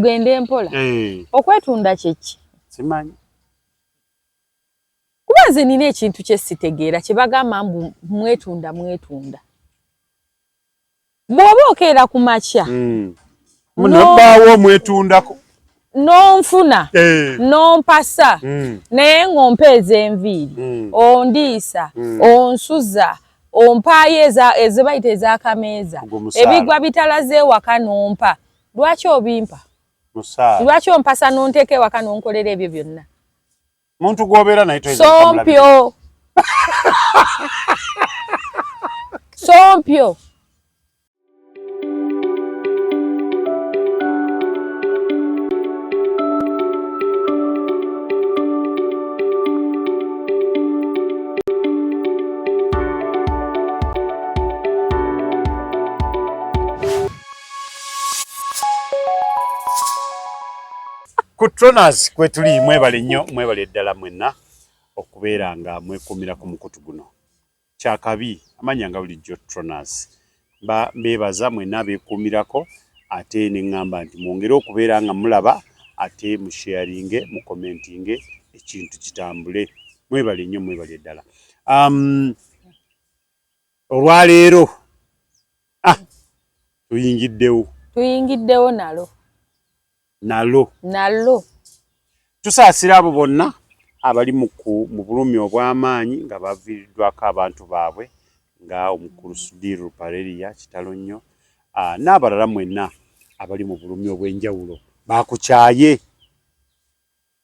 tugende mpola. Okwetunda kyeki. Simanyi. Kubanze nina ekintu kye sitegeera kye bagamba mbu mwetunda. Bw'oba okeera ku makya. Munabaawo mwetundako. Nonfuna. Nompasa. Naye ng'ompeeza enviiri. Ondiisa. Onsuza. Ompaayo ezibayita ez'akameeza. Ebigwa bitalaze ewaka nompa. Lwaki obimpa? Lwaki ompasa nonteeka ewaka nonkolera ebyo byonna? Muntu gw'obeera naye toyinza Sompyo. Sompyo. Kutronaz kwetuli mwebale nnyo mwebale eddala mwenna okubeera nga mwekumira ku mukutu guno. Kyakabi amanya nga bulijjo Tronaz. Mbebaza mwenna beekumirako ate ne ngamba nti mwongere okubeera nga mulaba ate mu sharinge mu commentinge ekintu kitambule. Mwebale nnyo mwebale eddala. Olwaleero tuyingiddewo nalo. Tusaasira abo bonna abali mu bulumi obw'amaanyi nga baviiriddwako abantu baabwe nga omukulu Sudiru Pareria kitalo nnyo. N'abalala mwenna abali mu bulumi obw'enjawulo baakukyaye.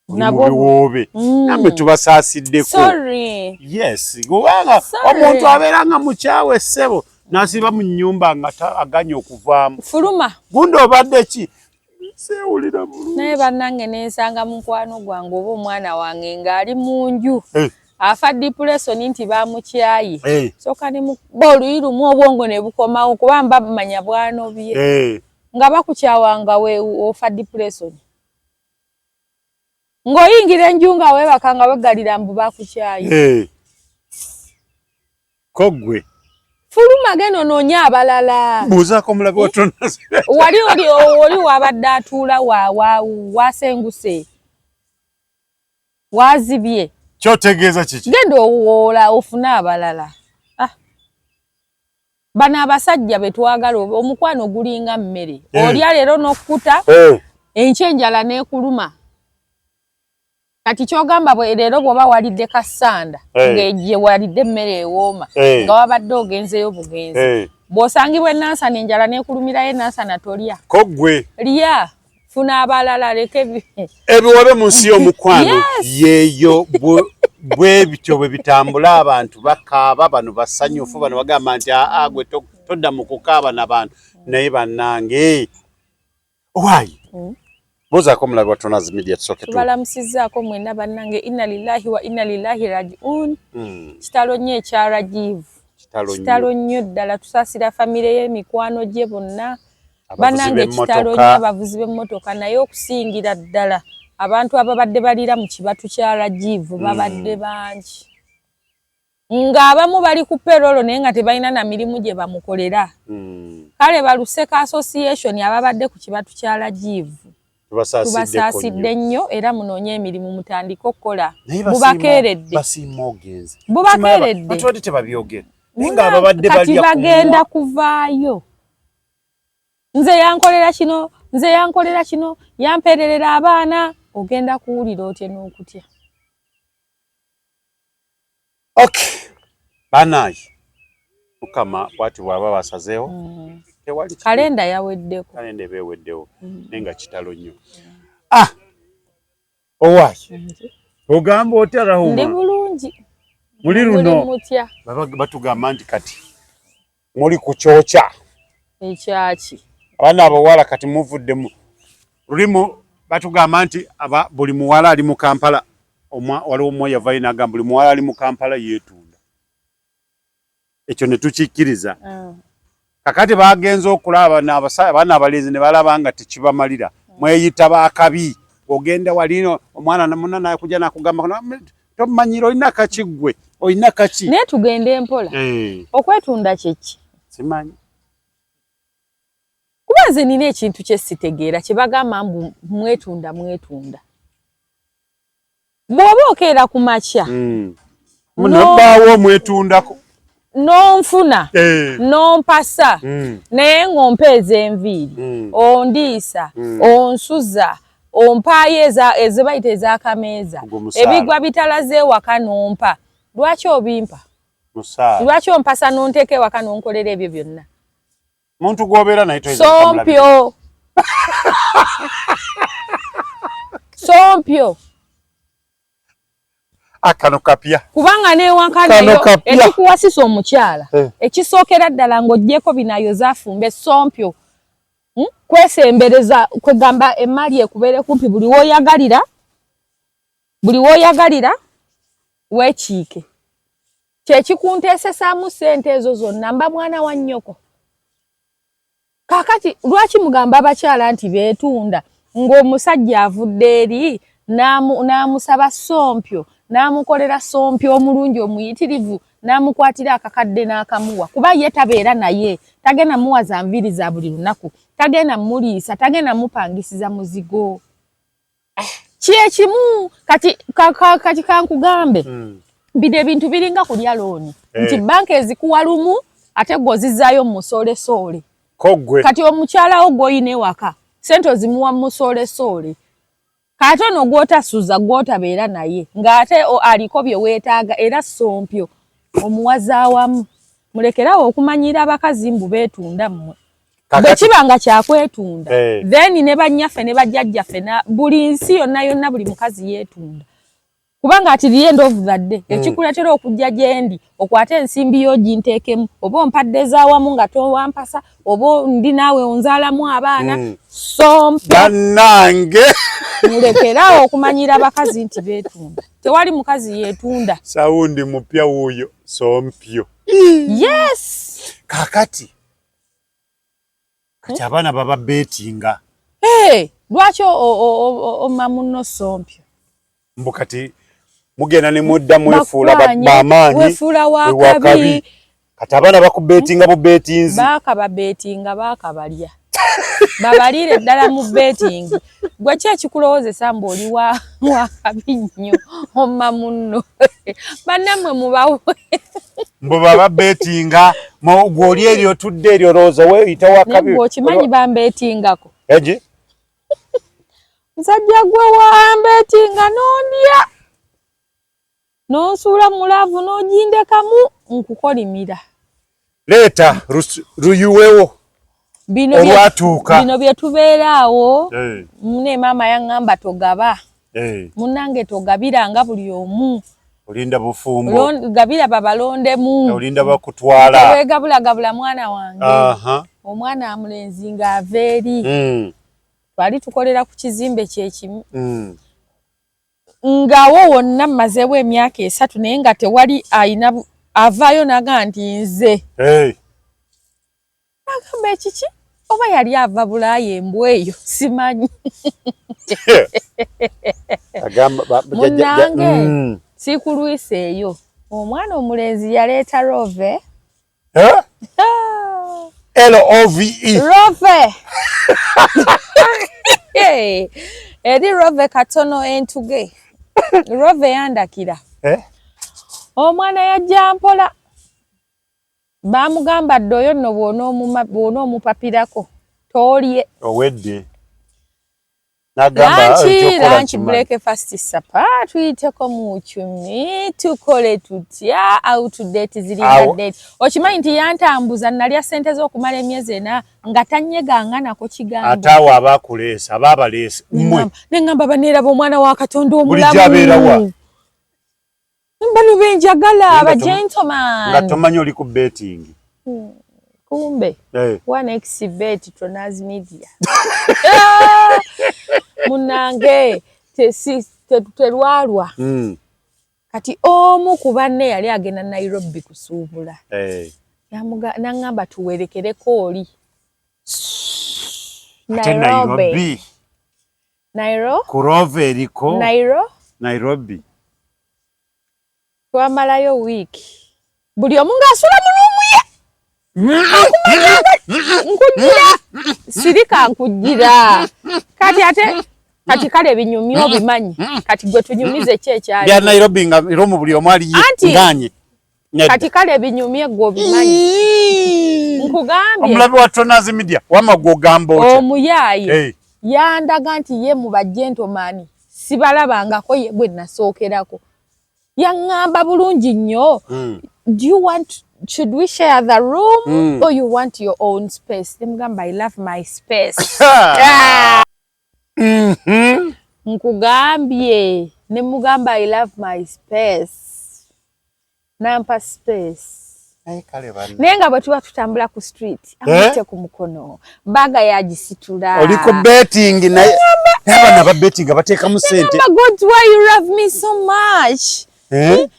Mubiwoobe. Namwe tubasaassiddeko. Yes. Kubanga omuntu abeera nga mukyawe ssebo n'asiba mu nnyumba nga aganya okuvaamu. Fuluma. Gundi obadde ki? Sewulira bulungi. Naye bannange nensanga mu mukwano gwange oba omwana wange ng'ali mu nju. Afa depression nti baamukyaye. Soka ne oluyi lumu obwongo ne bukomawo kuba bamanya bwanobye. Nga bakukyawanga we ofa depression. Ng'oyingira enju nga weebaka nga bagalira mbu bakukyaye. Kogwe. Fuluma geno noonya abalala. Buuzaako omulabe wa Tronaz. Wali wabadde atuula wasenguse. Wazibye. Kyotegeeza kiki? Genda owoola ofune abalala. Bano abasajja be twagala omukwano gulinga mmere. Olya leero n'okkuta enkya enjala n'ekuluma. Kati kyogamba leero bw'oba walidde kasanda ng'egye walidde emmere ewooma nga wabadde ogenzeyo bugenzi. Bw'osangibwa ennansana enjala n'ekulumirayo ennansana tolya. Kogwe. Lya. Funa abalala leke ebiwobe mu nsi y'omukwano yeeyo bwe bityo bwe bitambula abantu bakaaba bano basanyufu bano bagamba nti gwe todda mu kukaaba n'abantu naye bannange why bozaako omulabe wa Tronaz Media tusooke tubalamusizzaako mwenna bannange inna lillahi wa inna ilaihi raji'un. Kitalo nnyo ekya Rajiv. Kitalo nnyo ddala tusaasira famire y'emikwano gye bonna. Bannange kitalo nnyo abavuzi b'emmotoka naye okusingira ddala abantu ababadde balira mu kibatu kya Rajiv babadde bangi. Ng'abamu bali ku payroll naye nga tebalina na mirimu gye bamukolera. Kale baluseka association ababadde ku kibatu kya Rajiv. Tubasaasidde nnyo era munoonye emirimu mutandika okukola. Bubakeeredde. Bubakeeredde. Batubadde tebabyogera. Nga ababadde kati bagenda kuvaayo. Nze yankolera kino, yampererera abaana, ogenda kuwulira otya n'okutya. Okay. Banayi. Mukama bwati bw'aba basazeewo. Kalenda yaweddeko. Kalenda ebeweddewo. Nenga kitalo nnyo. Owaaye. Ogamba otya Rahuma? Ndi bulungi. Muli luno. Batugamba nti kati muli ku kyokya. Ekyaki. Abaana abawala kati muvudde mu lulimu batugamba nti buli muwala ali mu Kampala. Waliwo omu yavaayo n'agamba buli muwala ali mu Kampala yeetunda. Ekyo ne tukikkiriza. Kakati bagenze okulaba abaana abalenzi ne balaba nga tekibamalira. Mweyita baakabi. Ogenda walino omwana namuna naye kujja nakugamba tomanyira olina kakiggwe olina kaki. Naye tugende mpola. Okwetunda kyeki. Simanyi. Kubaze nina ekintu kye sitegeera kye bagamba mwetunda. Bw'oba okeera ku makya. Munabbaawo mwetundako. Nonfuna. Nompasa. Naye ng'ompeeza enviiri. Ondiisa. Onsuza. Ompaayo ezo bayita ez'akameeza. Ebigwa bitalaze ewaka nompa. Lwaki obimpa? Lwaki ompasa nonteeka ewaka nonkolera ebyo byonna? Muntu gw'obeera naye toyinza Sompyo. Sompyo. Akano kapya. Kubanga newanka nayo ekikuwasisa omukyala. Ekisookera ddala ng'oggyeko binayo zafumbe sompyo. Kwesembereza kwegamba emmali ekubeere kumpi buli w'oyagalira weekiike. Kyekikunteesesaamu ssente ezo zonna mba mwana wa nnyoko. Kaakati lwaki mugamba abakyala nti beetunda ng'omusajja avudde eri n'amusaba sompyo n'amukolera sompyo omulungi omuyitirivu n'amukwatira akakadde n'akamuwa kuba ye tabeera naye tagenda muwa za nviiri za buli lunaku tagenda muliisa tagenda mupangisiza muzigo kyekimu kati kankugambe bino ebintu biringa kulya looni nti banka ezikuwa lumu ate gw'ozizaayo musoole-soole. Kati omukyala wo gw'oyina ewaka sente ozimuwa musoole-soole kati ono gw'otasuza gw'otabeera naye ng'ate aliko bye weetaaga era sompyo omuwaza awamu mulekerawo okumanyira abakazi mbu beetunda mmwe bwe kiba nga kyakwetunda then ne bannyaffe ne bajjajjaffe buli nsi yonna buli mukazi yeetunda kubanga ati the end of the day ekikuletera okujja gyendi okwate ensimbi yo ginteekemu oba ompadde zaawamu nga towampasa oba ndi naawe onzaalamu abaana sompyo nange mulekerawo okumanyira abakazi nti beetunda tewali mukazi yeetunda sawundi mupya wuuyo sompyo yes kakati kati abaana baba beetinga lwaki omma munno sompyo mbu kati mugenda ne mudda mwefuula bamaanyi wakabi kati abaana bakubeetinga bu beetinzi baakababeetinga baakabalya babaliire ddala mu beetingi gwe ki ekikulowoozesa mbu oli wakabi nnyo omma munno bannammwe mubawe mbu baba beetinga gw'oli eri otudde eri olowooza weeyita wakabi okimanyi bambeetingako egi musajja gwe wambeetinga n'ondya n'onsuula mulaavu n'ogindekamu nkukolimira leeta luyuwewo olwatuuka bino bye tubeeraawo ne maama yaŋŋamba togaba munnange togabiranga buli omu olinda bufumbo gabira babalondemu olinda bakutwala weegabulagabula mwana wange omwana amulenzi ng'ava eri twali tukolera ku kizimbe kyekimu ng'awo wonna mmazeewo emyaka 3 naye nga tewali ayina avaayo naga nti nze agamba ekiki oba yali ava Bulaaya embwa eyo simanyi munnange sikulwisa eyo omwana omulenzi yaleeta rove rove eri rove katono entuge rove yandakira omwana yajja mpola baamugamba ddoyo nno bw'onoomupapirako toolye owedde lanchi breakfast sapa tuyiteko mu kyumi tukole tutya outdate ziringa date okimanyi nti yantambuza nalya ssente z'okumala emyezi 4 nga tanyeganga nako kigambo ate awo abaakuleesa abaabaleesa mmwe neŋŋamba baneeraba omwana wa Katonda omulamu bano benjagala aba gentleman nga tomanyi oli ku betting kumbe 1xbet Tronaz Media munange terwalwa kati omu ku banne yali agenda Nairobi kusuubula naŋŋamba tuwerekereko oli Nairobi kurova eriko Nairobi twamalayo wiiki buli omu ng'asula mu luumu ye Nkujira sirika nkujira kati kale binyumyo bimanyi kati gwe tunyumize kyekyali bya Nairobi nga iromu buli omwali nganye kati kale binyumye gwo bimanyi nkugambye omulabi wa Tona's Media wamagwo gambo omuyaye yandaga nti ye mu bagentleman sibalabangako ye bwe nasookerako yaŋŋamba bulungi nnyo should we share the room or you want your own space? Nemugamba I love my space. Nkugambye nemugamba I love my space. Nampa space. Nenga bwe tuba tutambula ku street amute ku mukono baga yagisitula oliko betting na abana ba betting abateeka mu sente. Oh God, why you love me so much?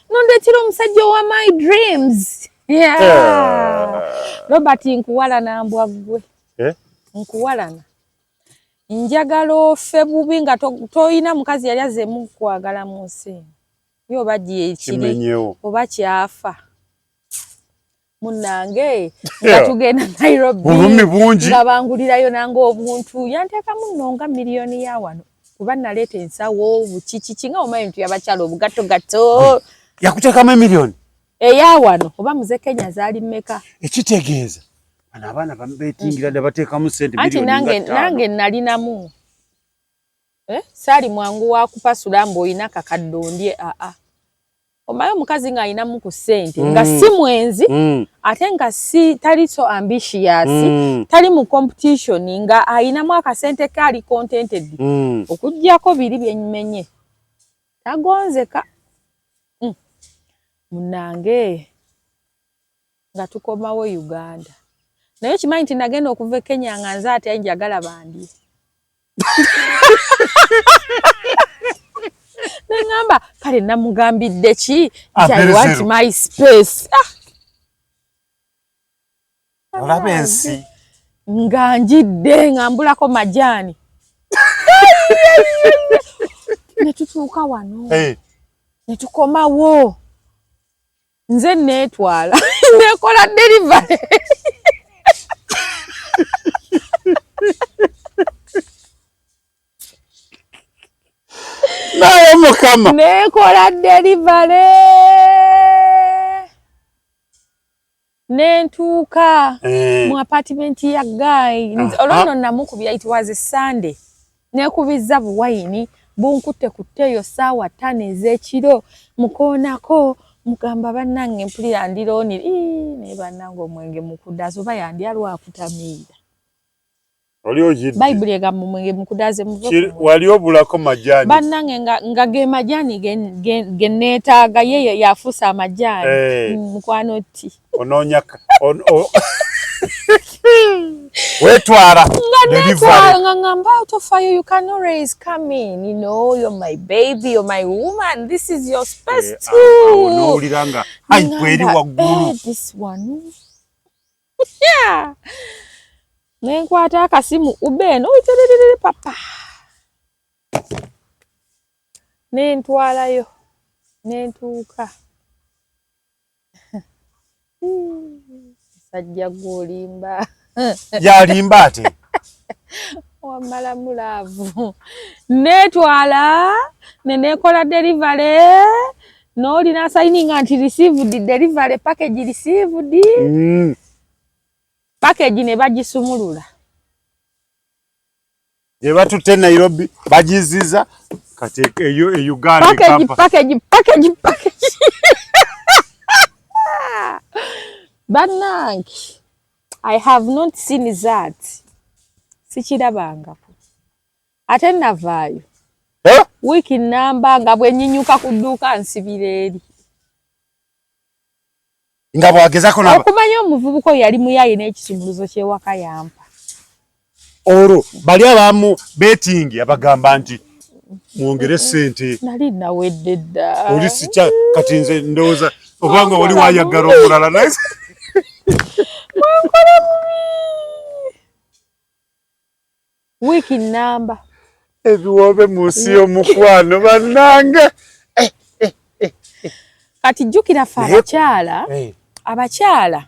Nondetira omusajja wa my dreams. Robert nkuwalana mbwa gwe. Nkuwalana. Njagala ofe bubi nga toyina mukazi yali azemu kwagala mu nsi. Yo bagiye ekiri oba kyafa. Munange nga tugenda Nairobi. Bulumi bungi. Nga bangulirayo nange obuntu yanteeka muno nga miliyoni ya wano. Kuba naleeta ensawo bukiiki nga omanyi nti yabakyala obugato gato. Yakuteekamu miliyoni. Eya wano oba muze Kenya zaali mmeka? Ekitegeeza bano abaana babetingira ne bateekamu sente miliyoni anti nange nalinamu. Saali mwangu wa kupasula mboyina kakadondye omayo mukazi nga ayinamu ku sente nga si mwenzi ate nga si tali so ambitious tali mu competition nga ayinamu akasente kali contented okujjako biri byenyimenye tagonzeka munange nga tukomawo Uganda naye kimanyi nti nagenda okuva Kenya nga nze ate njagala bandi nengamba kale namugambidde ki I want my space olabe ensi nga njidde nga mbulako majani netutuuka wano netukomawo nze neetwala nekola delivery naye mukama nekola delivery nentuuka mu apartment ya guy olwono namukubya it was a Sunday nekubiza buwayini bunkutte kutteyo saawa 5 ez'ekiro mukoonako mugamba bannange mpuli yandirooni naye bannange omwenge mukudaze oba yandyalwa akutamiira oli ojidde Bible egamba omwenge mukudaze muve wali obulako majani bannange nga ge majani genneetaaga ye yafuusa amajani mukwano ti onoonyaka wetwala nga ngamba out of fire you can always come in, you know, you're my baby, you're my woman, this is your space too. Onouliranga kweri waggulu this one nenkwata akasimu ubeno papa nentwalayo nentuuka sajja gwolimba yalimba ate wamala mulaavu netwala nenekola delivery nolina signing nti received delivery package received package ne bagisumulula ye batutte Nairobi bagiziza kati eyo e Uganda package bannange I have not seen that. Sichirabangako. Ate navaayo. Wiki namba nga bwe nyinyuka kudduka nsibireri. Nga bwagezako naba. Okumanya omuvubuko yali muyaye n'ekisumuluzo ky'ewaka yampa. Oro bali abamu betting abagamba nti mwongere sente. Nali nawedde dda. Oli sicha kati nze ndowooza obanga oli wayagala omulala naye. Wiki namba ebiwobe munsi y'omukwano bannange kati jjukira fe abakyala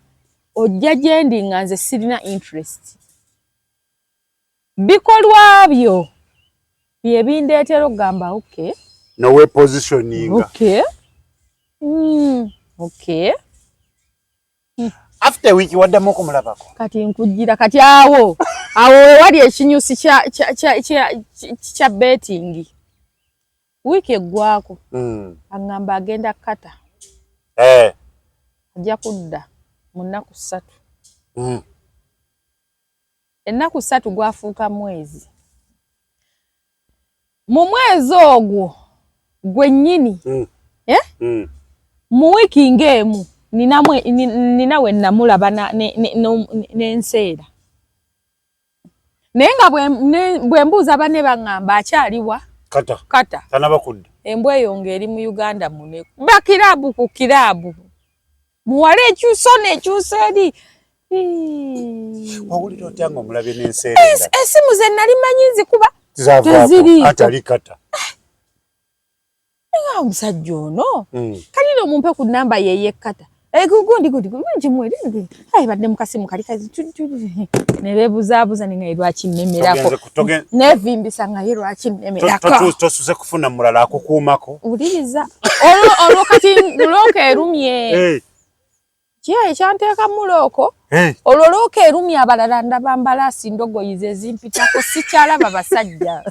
ojja gyendi nga nze sirina interest. Bikolwa byo bye bindeetera okugamba okay. Nowe positioning. Okay. Okay. After a week waddamu okumulabako. Kati nkujjira kati awo wali ekinyusi kya betting. Wiki eggwako. Angamba agenda kata. Ajja kudda mu nnaku 3. Ennaku 3 gwafuuka mwezi. Mu mwezi ogwo gwennyini mu wiiki ng'emu nina we namulaba n'enseera. Naye nga bwe mbuuza banne baŋŋamba akyaliwa kata tanaba kudda. Embwa eyo ng'eri mu Uganda mune ba kiraabu ku kiraabu muwala ekyuso n'ekyuso eri. Wawulira otya nga omulabye n'enseera? Essimu ze nali manyi nzikuba teziriiko atali kata. Nga omusajja ono kalina omumpe ku nnamba ye kata. Gundi njimweri badde mu kasimu kali ne beebuzaabuza ne nga lwaki nnemerako neevimbisa nga ye lwaki nnemerako. Tosuze kufuna mulala akukuumako. Wuliriza olwo kati looka erumye kiya ekyanteeka mu looko olwo looka erumye abalala ndaba mbalaasi ndogoyize ezimpitako sikyalaba basajja.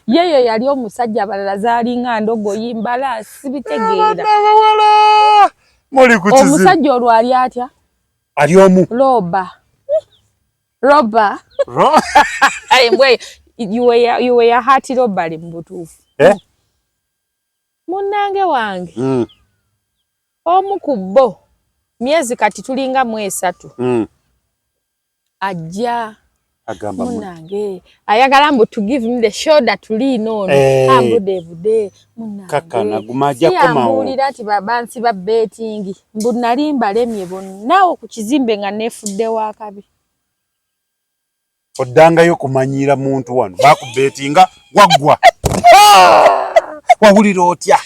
Yeyo yali omusajja abalala zaalinga ndogoyi mbalaasi bitegeera. Omusajja olwo ali atya? Ali omu. Roba. Embwe you were a heart robbery mu butuufu. Munnange wange. Omu ku bo myezi kati tulinga mu 3. Ajja agamba munnange ayagala mbu to give me the shoulder to lean on. Ambudevude munnange. Kaka nagumajja komawo. Yambulira ati babansi ba betting mbu nali mbalemye bonna ku kizimbe nga neefudde wakabi. Oddangayo kumanyira muntu wano bakubetinga waggwa. Wawulira otya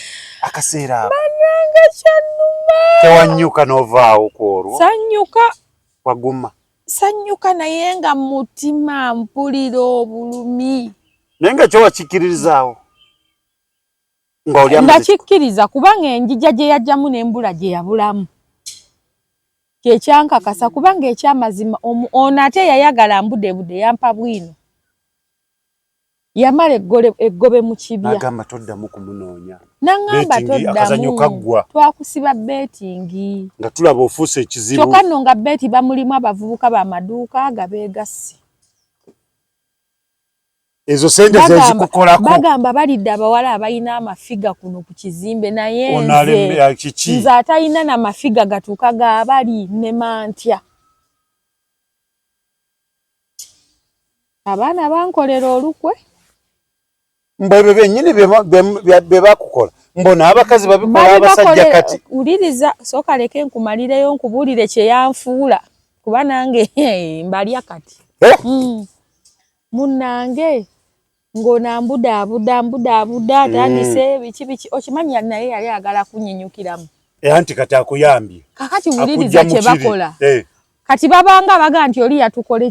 akaseera ako? Bannange kyannuma. Tewanyuka n'ovaawo kwolwo. Sanyuka. Waguma. Sanyuka naye nga mutima mpulira obulumi. Naye nga kyo wakikkiririzaawo? Ndakikkiriza kubanga enjija gye yajjamu n'embula gye yabulamu. Kyekyankakasa kubanga ekyamazima ono ate yayagala mbudebude yampa bwino. Yamala eggobe mu kibya. Nagamba toddamu kumunoonya. Nangamba toddamu. Twakusiba betingi. Nga tulaba ofuuse ekizibu. Kyokka nno nga beti bamulimu abavubuka b'amaduuka gabeegasse. Ezo sente ze zikukolako. Bagamba balidde abawala abalina amafiga kuno ku kizimbe naye nze atalina n'amafiga gatuuka gaabali ne mantya. Abaana bankolera olukwe. Mbebe bennyini be bakukola. Mbona abakazi babikola abasajja kati. Uliriza soka leke nkumalireyo nkubuulire kye yanfuula. Kuba nange mbalya kati. Munnange ng'ona mbudaabuda tandise biki okimanyi naye yali agala kunyinyukiramu. Anti kati akuyambye. Kakati wuliriza kye bakola. Kati babanga baga nti oli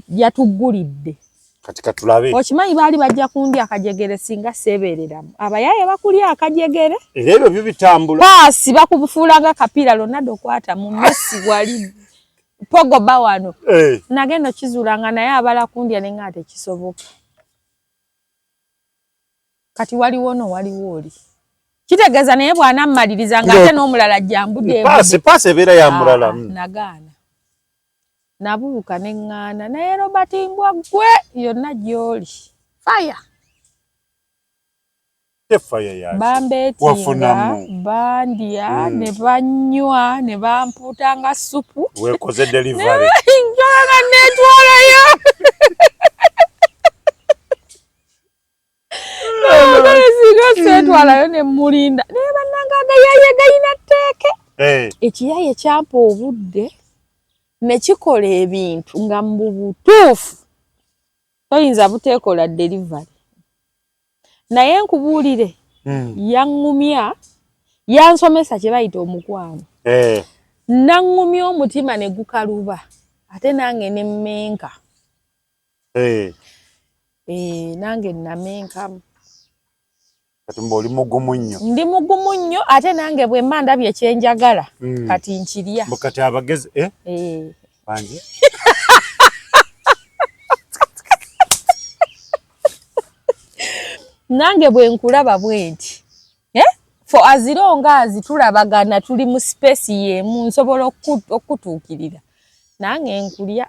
yatuggulidde. Kati katulabe. Okimanyi baali bajja kundi akajegere singa seebereramu. Abayaye bakulya akajegere. Era ebyo byo bitambula. Paasi bakubufuulanga kapira Ronaldo kwata mu Messi wali Pogba wano. Nagenda kizuulanga naye abala kundya ne nga tekisoboka. Kati waliwo oli. Kitegeeza naye bw'anammaliriza nga ate n'omulala jjambudde. Paasi ebeera ya mulala. Nagaana. Nabuuka neŋŋaana naye Robert Mbwa gwe yonna gy'oli. Fire. Tefire yaaki. Bambeetinga, bandya, ne banywa, ne bampuuta nga supu. Weekoze delivery. Njolaga neetwalayo. Singa seetwalayo ne mulinda. Naye bannanga agayaye gayina tteeke. Ekiyaye kyampa obudde. Nekikola ebintu nga mu butuufu toyinza buteekola delivery. Naye nkubuulire yaŋŋumya yansomesa kye bayita omukwano. Naŋŋumya omutima ne gukaluba. ate nange ne mmenka. Nange namenka. Kati mboli mugumu nnyo. Ndi mugumu nnyo ate nange bwe mba ndabye kyenjagala kati nkirya. Kati abagezi bangi. Nange bwe nkulaba bwenti. For as long as tulabagana tuli mu space yemu nsobola okutuukirira. Nange nkulya.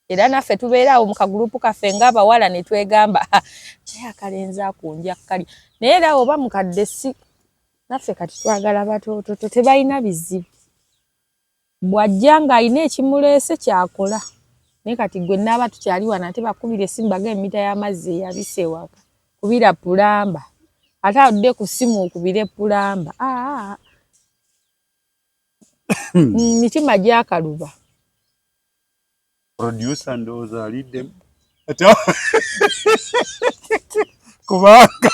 Era naffe tubeerawo mu kagulupu kaffe ng'abawala ne twegamba naye akalenzi akunja kali. Naye era oba mukadde si naffe kati twagala batoototo tebalina bizibu. Bw'ajja ng'alina ekimuleese kyakola. Naye kati gwe n'aba tukyali wano ate bakubira essimu baga emita y'amazzi eyabise ewaka. Kubira pulamba. Ate adde ku ssimu okubire pulamba. Mitima gyakaluba. Producer ndowooza aliddemu. Kubanga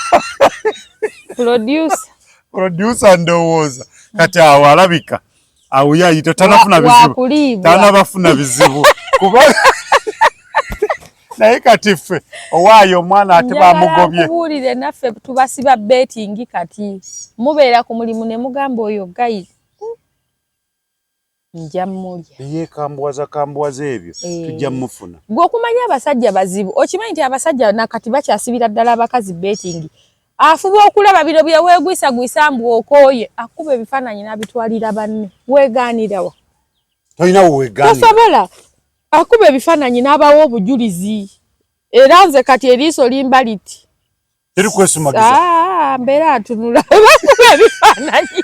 producer ndowooza kati awo alabika awo yayita tanafuna bizibu. Tanabafuna bizibu. Naye kati ffe owaayo omwana ate bamugobye. Nkubuulire naffe tubasiba betting kati. Mubeera ku mulimu ne mugamba oyo gayi. Nja mmulya. Yeekambwaza ebyo tujja mmufuna. Gwe okumanya abasajja bazibu. Okimanyi nti abasajja nakati bakyasibira ddala abakazi betting. Afuba okulaba bino bye weegwisa mbu okooye. Akuba ebifaananyi n'abitwalira banne. Weegaanirawa. Tolina weegaanira. Tosobola. Akuba ebifaananyi n'abawa obujulizi. Era nze kati eriiso limba liti. Teri kwesumagiza. Mbeera atunula. Bakuba ebifaananyi.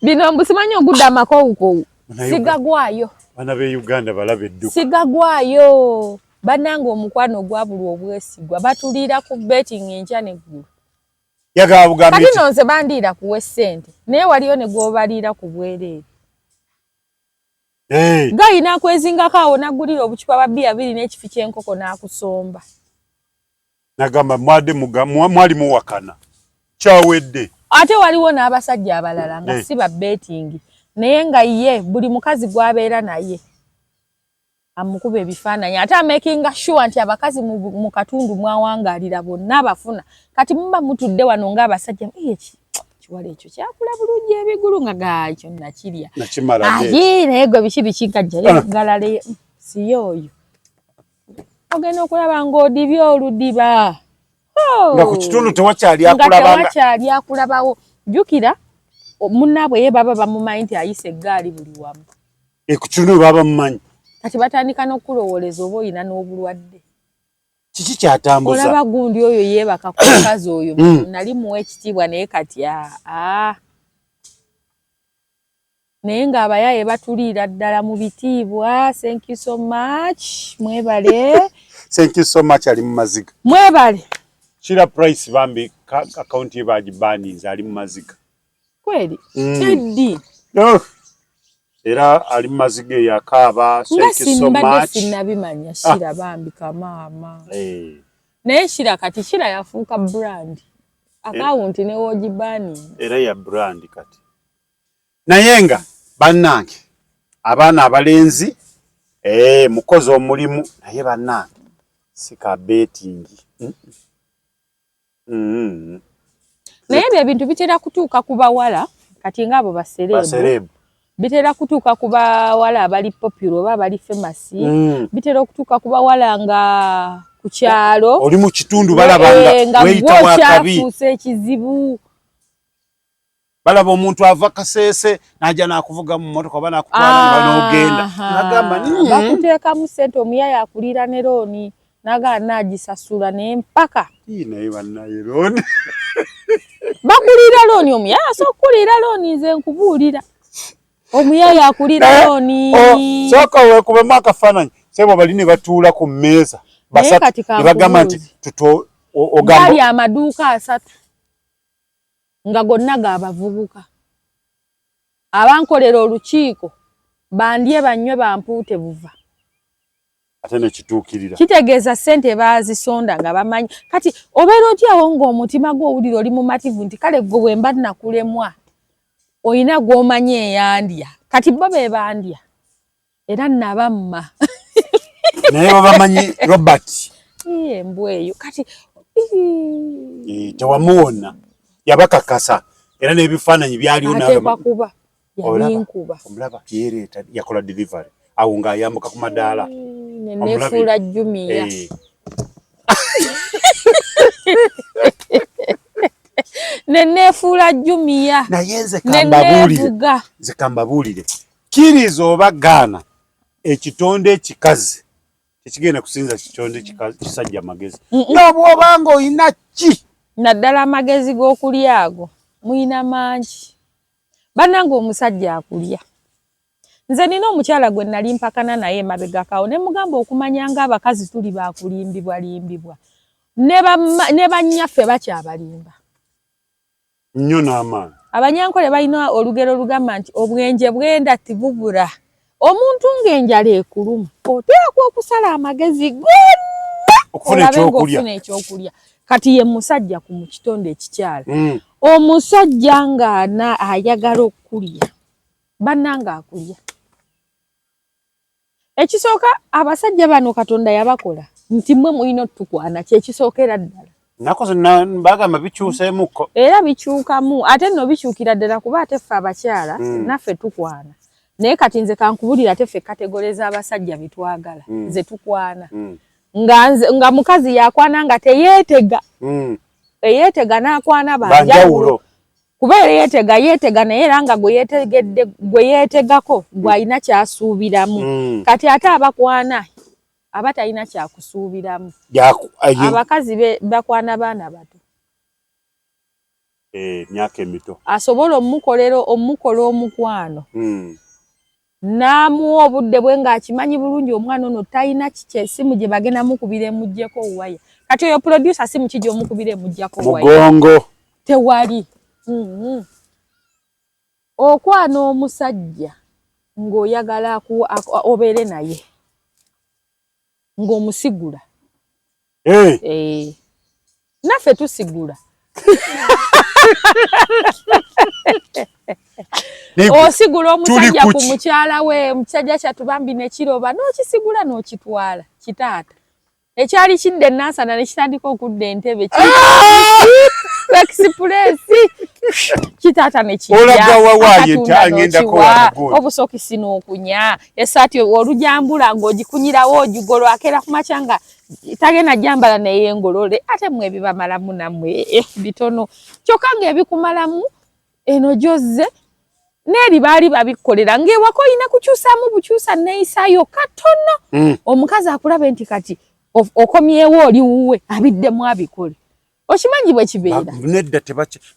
Bino mbusimanyi ogudda amakowukowu. Sigagwayo. Bana be Uganda balabe edduka. Sigagwayo. Bannange omukwano gwabulwa obwesigwa. Batuliira ku betting enkya n'eggulu. Yagabugambye. Kati nonse bandiira kuwe ssente. Naye waliyo ne gw'obaliira ku bwereere. Gayi n'akwezingako awo n'aggulira obucupa bwa bbiya 2 n'ekifi ky'enkoko n'akusomba. Nagamba mwali muwakana. Kyawedde. Ate waliwo n'abasajja abalala nga si ba betting. Naye nga ye buli mukazi gwabeera naye amukuba ebifaananyi ate amakinga sure nti abakazi mu katundu mwawangaalira bonna abafuna. Kati muba mutudde wano ng'abasajja kiwala ekyo kyakula bulungi ebigulu nga gaakyo nakirya. Naye gwe biki nkajjayo galale si yoyo. Ogenda okulaba ng'odibye oludiba. Nga ku kitundu tewakyali akulabawo. Jjukira munnaabwe ye baba bamumanyi nti ayise eggaali buli wamu. Ku kitundu baba bamumanyi. Kati batandika n'okulowooleza oba oyina n'obulwadde. Kiki kyatambuza? Olaba gundi oyo yeebaka ku mukazi oyo. Nali muwa ekitiibwa naye kati naye ng'abayaye batuliira ddala mu bitiibwa. Thank you so much. Mwebale. Thank you so much ali mu maziga. Mwebale. Kira price bambi account ye bagibaninze ali mu maziga. Kweli? Teddy. Era ali mu maziga yakaaba. Thank you so much. Sinabimanya Shira bambi kamama. Naye Shira kati Shira yafuuka brand. Account ne wogibani. Era ya brand kati. Nayenga bannange abaana abalenzi mukozi omulimu naye bannange sika betting. Naye ebyo ebintu bitera kutuuka ku bawala kati ng'abo baserebu. Bitera kutuuka ku bawala abali popular oba abali famous. Bitera okutuuka ku bawala nga ku kyalo. Oli mu kitundu balabanga weyita wakabi. Ekizibu. Balaba omuntu ava Kasese n'ajja n'akuvuga mu mmotoka oba n'akutwala n'ogenda. Nagamba bakuteeka mu ssente omuyaya akulira ne looni n'agamba naagisasula naye mpaka. Naye bannaye looni. Bakulira looni omuyaya so kulira looni nze nkubuulira. Omuyaya akulira looni. Sooka weekubemu akafaananyi. Sebo bali ne batuula ku mmeeza. Basatu ne bagamba nti ogamba. Bali amaduuka 3. Nga gonna g'abavubuka. Abankolera olukiiko bandye banywe bampuute buva. Ate ne kituukirira. Kitegeeza ssente baazisonda nga bamanyi. Kati obeera otyawo ng'omutima gw'owulira oli mumativu nti kale gwe bwe mba nakulemwa oyina gw'omanye eyandya kati bo be bandya era nabamma naye babamanyi Robert mbweyo kati tewamuwona yabakakasa era n'ebifaananyi byaliwo ateekwa kuba yalinkuba omulaba yereeta yakola delivery awo ng'ayambuka ku madaala nenefuula Jumia nenefuula Jumia naye nze kambabuulire kiriza oba gaana ekitonde ekikazi tekigenda kusinza kitonde kisajja magezi n'obwobanga oyina ki naddala amagezi g'okulya ago muyina mangi bannange omusajja akulya nze nina omukyala gwe nali mpakana naye emabegakawo ne mugamba okumanya ng'abakazi tuli bakulimbibwa ne bannyaffe bakyabalimba nnyo n'amaanyi abanyankole balina olugero olugamba nti obwenje bwenda tibubula omuntu ng'enjala ekuluma oteekwa okusala amagezi gonna okufuna ekyokulya kati ye musajja ku kitonde ekikyala omusajja ng'ana ayagala okulya bannanga akulya ekisooka abasajja bano Katonda yabakola nti mmwe mulina otukwana kyekisookera ddala nakoze bagamba bikyuseemukko era bikyukamu ate nno bikyukira ddala kuba ate ffe abakyala naffe tukwana naye kati nze kankubulira ate ffe kategoreza abasajja bitwagala nze tukwana nga mukazi yakwana nga teyeetega eyeetega n'akwana banjawulo kuba yeetega naye era nga gwe yeetegako gw'alina kyasuubiramu kati ate abakwana aba talina kyakusuubiramu abakazi bakwana baana bato myaka emito asobola omukola omukwano n'amuwa obudde bwe ng'akimanyi bulungi omwana ono talina kiki essimu gye bagenda mukubira emugyeko waya kati oyo producer simu ki gy'omukubira emugyako waya mugongo tewali okwana omusajja ng'oyagala obeere naye ng'omusigula naffe tusigula osigula omusajja ku mukyala we omusajja kyatubambi nekiroba n'okisigula n'okitwala kitaata ekyali kidde ennansana ne kitandika okudda entebe express kitaata ne kijja obusokisi n'okunya esaati olujambula ng'ogikunyirawo ogigolo akeera ku makya nga tagenda jambala naye ngolole ate mwe bibamalamu nammwe bitono kyokka ng'ebikumalamu eno gyozze n'eri baali babikolera ng'ewaka olina kukyusaamu bukyusa neeyisaayo katono omukazi akulabe nti kati okomyewo oli wuwe abiddemu abikole okimanyi bwe kibeera nedda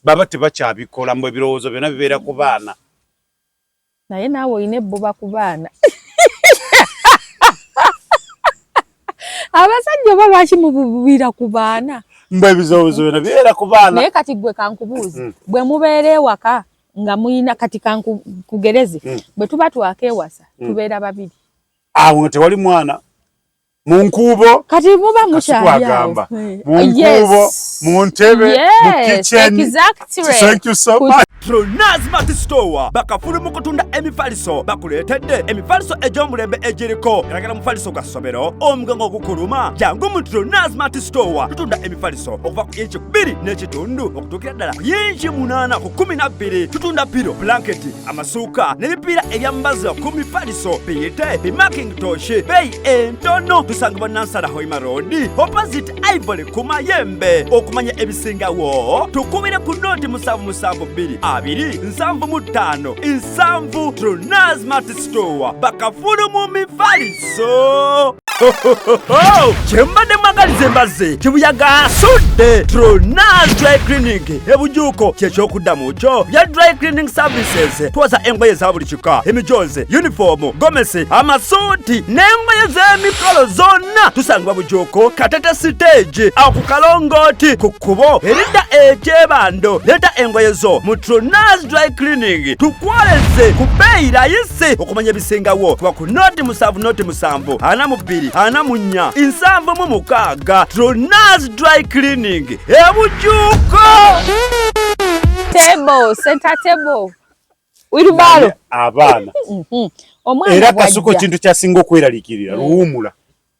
baba tebakyabikola mbwe ebirowoozo byonna bibeera ku baana naye naawe olina ebbuba ku baana abasajja oba lwaki mubuubira ku baana mbwe ebirowoozo byonna bibeera ku baana naye kati gwe kankubuuzi bwe mubeera ewaka nga muyina kati kankugereze bwe tuba twakewasa tubeera babiri awo tewali mwana munkubo kati muba mukyagamba munkubo muntebe mukicheni thank you so much Tronaz Mart Store bakafulu mu kutunda emifaliso bakuletedde emifaliso egy'omulembe egiriko eragala mufaliso gwa ssomero omugango ogukuluma jangu mu Tronaz Mart Store tutunda emifaliso okuva ku inchi 2 n'ekitundu okutuukira ddala ku inchi 8 ku 12 tutunda piro blanketi amasuuka n'ebipiira ebyambazi ku mifaliso biyite bimakintosh beyi entono tusangibwa Nansana Hoima Road opposite Ivory ku Mayembe okumanya ebisingawo tukubire ku noti 772 275 Nsanvu Tronaz Mart Store bakafulu mu mifaliso kyembadde mwagaliza embaze kibuyaga asudde Tronaz Dry Cleaning ebujuuko kyekyokuddamu kyo bya dry cleaning services twoza engoye za buli kika emijoze uniform gomesi amasuuti n'engoye z'emikolo zonna tusangibwa bujuuko Katete stage awo ku Kalongooti ku kkubo eridda ekyebando leeta engoye zo mu Tronaz Dry Cleaning tukwaleze ku bbeeyi rayisi okumanya ebisingawo kuba ku noti 7 42 4 7 Tronaz Dry Cleaning ebujuuko table center table Wilbaro abaana omwana era kasuko kintu kyasinga okweralikirira luwumula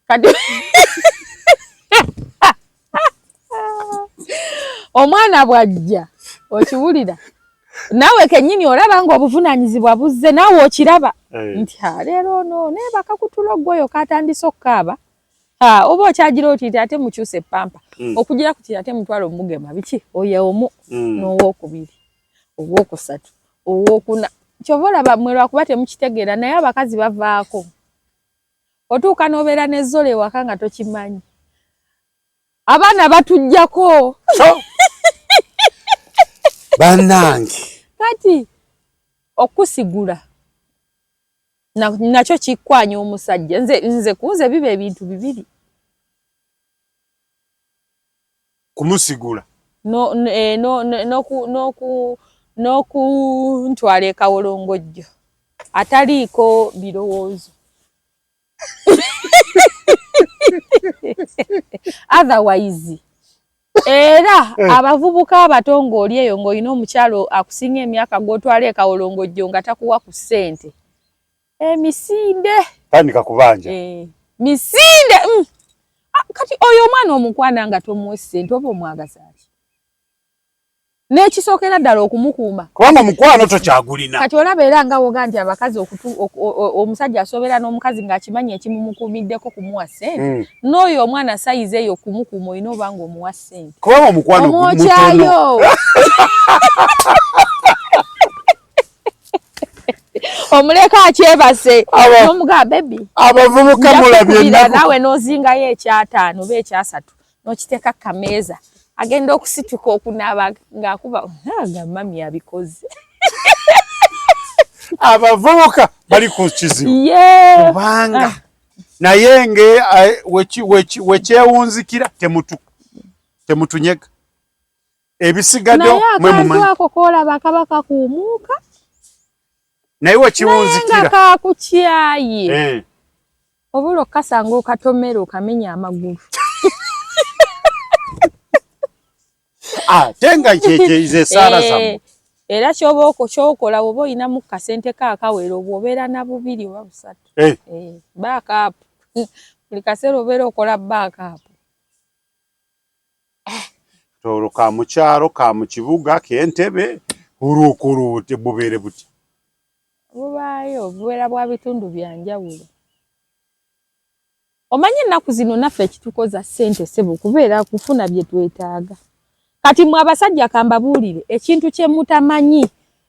kati omwana bwajja okiwulira nawe kenyini olaba nga obuvunanyizibwa buzze nawe okiraba nti leero no nebaka kutuloggweyo katandise okkaaba oba okyagira oti ate mukyuse pampa okugira kuti ate mutwalo mugema biki oyo omu n'owokubiri owokusatu owokuna kyova olaba mmwe lwakuba temukitegeera naye abakazi bavaako otuuka n'obeera n'ezzole ewaka nga tokimanyi abaana batujjako bannange kati okusigula nakyo kikwanya omusajja nze kunze biba ebintu bibiri kumusigula n'okuntwala ekawolongojjo ataliiko birowoozo otherwise era abavubuka abato ng'oli eyo ng'olina omukyalo akusinga emyaka gw'otwala ekawolongojjo nga takuwa ku ssente emisinde tandika kubanja misinde kati oyo omwana omukwana nga tomuwa ssente oba omwagaza ki n'ekisookera ddala okumukuuma kubanga mukwano tokyagulina kati olaba era nga woga nti abakazi omusajja asoobera n'omukazi ng'akimanyi ekimumukuumiddeko kumuwa ssente n'oyo omwana sayizi eyo kumukuuma olina oba nga omuwa ssente kubanga omukwano omwokyayo omuleka akyebase n'omugaa bebi abavubuka mulabye nawe n'ozingayo ekyataano oba ekyasatu n'okiteeka kameeza agenda okusituka okunaaba ng'akuba nga mami abikoze abavubuka bali ku kizibu kubanga naye nge wekyewunzikira temutunyega ebisigadde mwe mumanyi naye ako koolaba kabaka kuumuuka naye wekiwunzikira naye nga kakukyaye obula okasanga okatomera okamenya amagulu ate nga kyekyeyize esaala zammwe era kyokola oba olinamu kasente kaakawera obwo obeera na bubiri oba busatu baakapu buli kaseera obeera okola baakapu olwo ka mukyalo ka mu kibuga k'Entebbe oluukuluute bubeere butya bubaayo obubeera bwa bitundu bya njawulo omanyi ennaku zino naffe ekitukoza ssente ssebo kubeera kufuna bye twetaaga kati mwe abasajja kambabuulire ekintu kye mutamanyi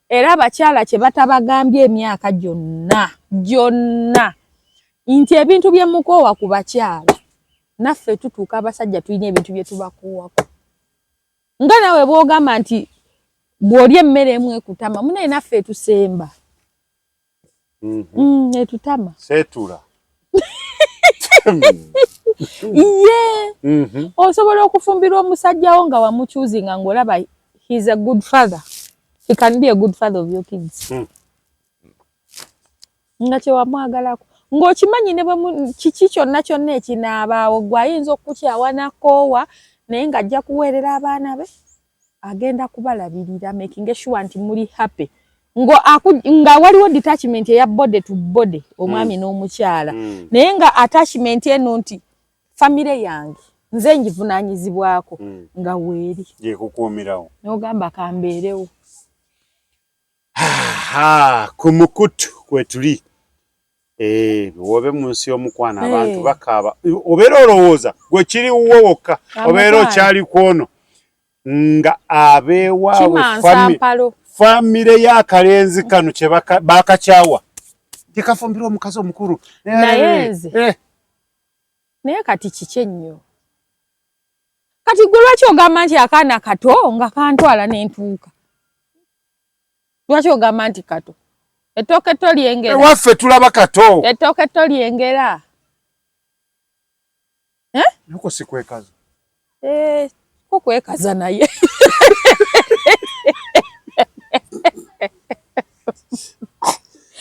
era abakyala kye batabagambye emyaka gyonna nti ebintu bye mukoowa ku bakyala naffe tutuuka abasajja tulina ebintu bye tubakoowako nga nawe bw'ogamba nti bw'olya emmere emu ekutama munaye naffe etusemba etutama seetula osobola okufumbirwa omusajjawo nga wamukyuzinga ng'olaba he's a good father, he can be a good father of your kids nga kyewamwagalako ng'okimanyi ne bwe kiki kyonna kyonna ekinaabaawo gwe ayinza okukyawa nakoowa naye ng'ajja kuweerera abaana be agenda kubalabirira making sure nti muli happy nga waliwo detachment eya body to body omwami n'omukyala naye nga attachment eno nti famire yange nze ngivunaanyizibwako nga weeri yekukuumirawo n'ogamba kambeerewo ku mukutu kwetuli wobe mu nsi y'omukwana abantu bakaaba obeera olowooza gwe kiri wuwo wokka obeera okyali kwono nga abeewaabwe famire y'akalenzi kano kye baakakyawa tekafumbirwa omukazi omukulu naye nze naye kati kiki ennyo kati gwe lwaki ogamba nti akaana kato nga kantwala n'entuuka lwaki ogamba nti kato ettooke tolyengera ewaffe tulaba kato ettooke tolyengera nuko si kwekaza ko kwekaza naye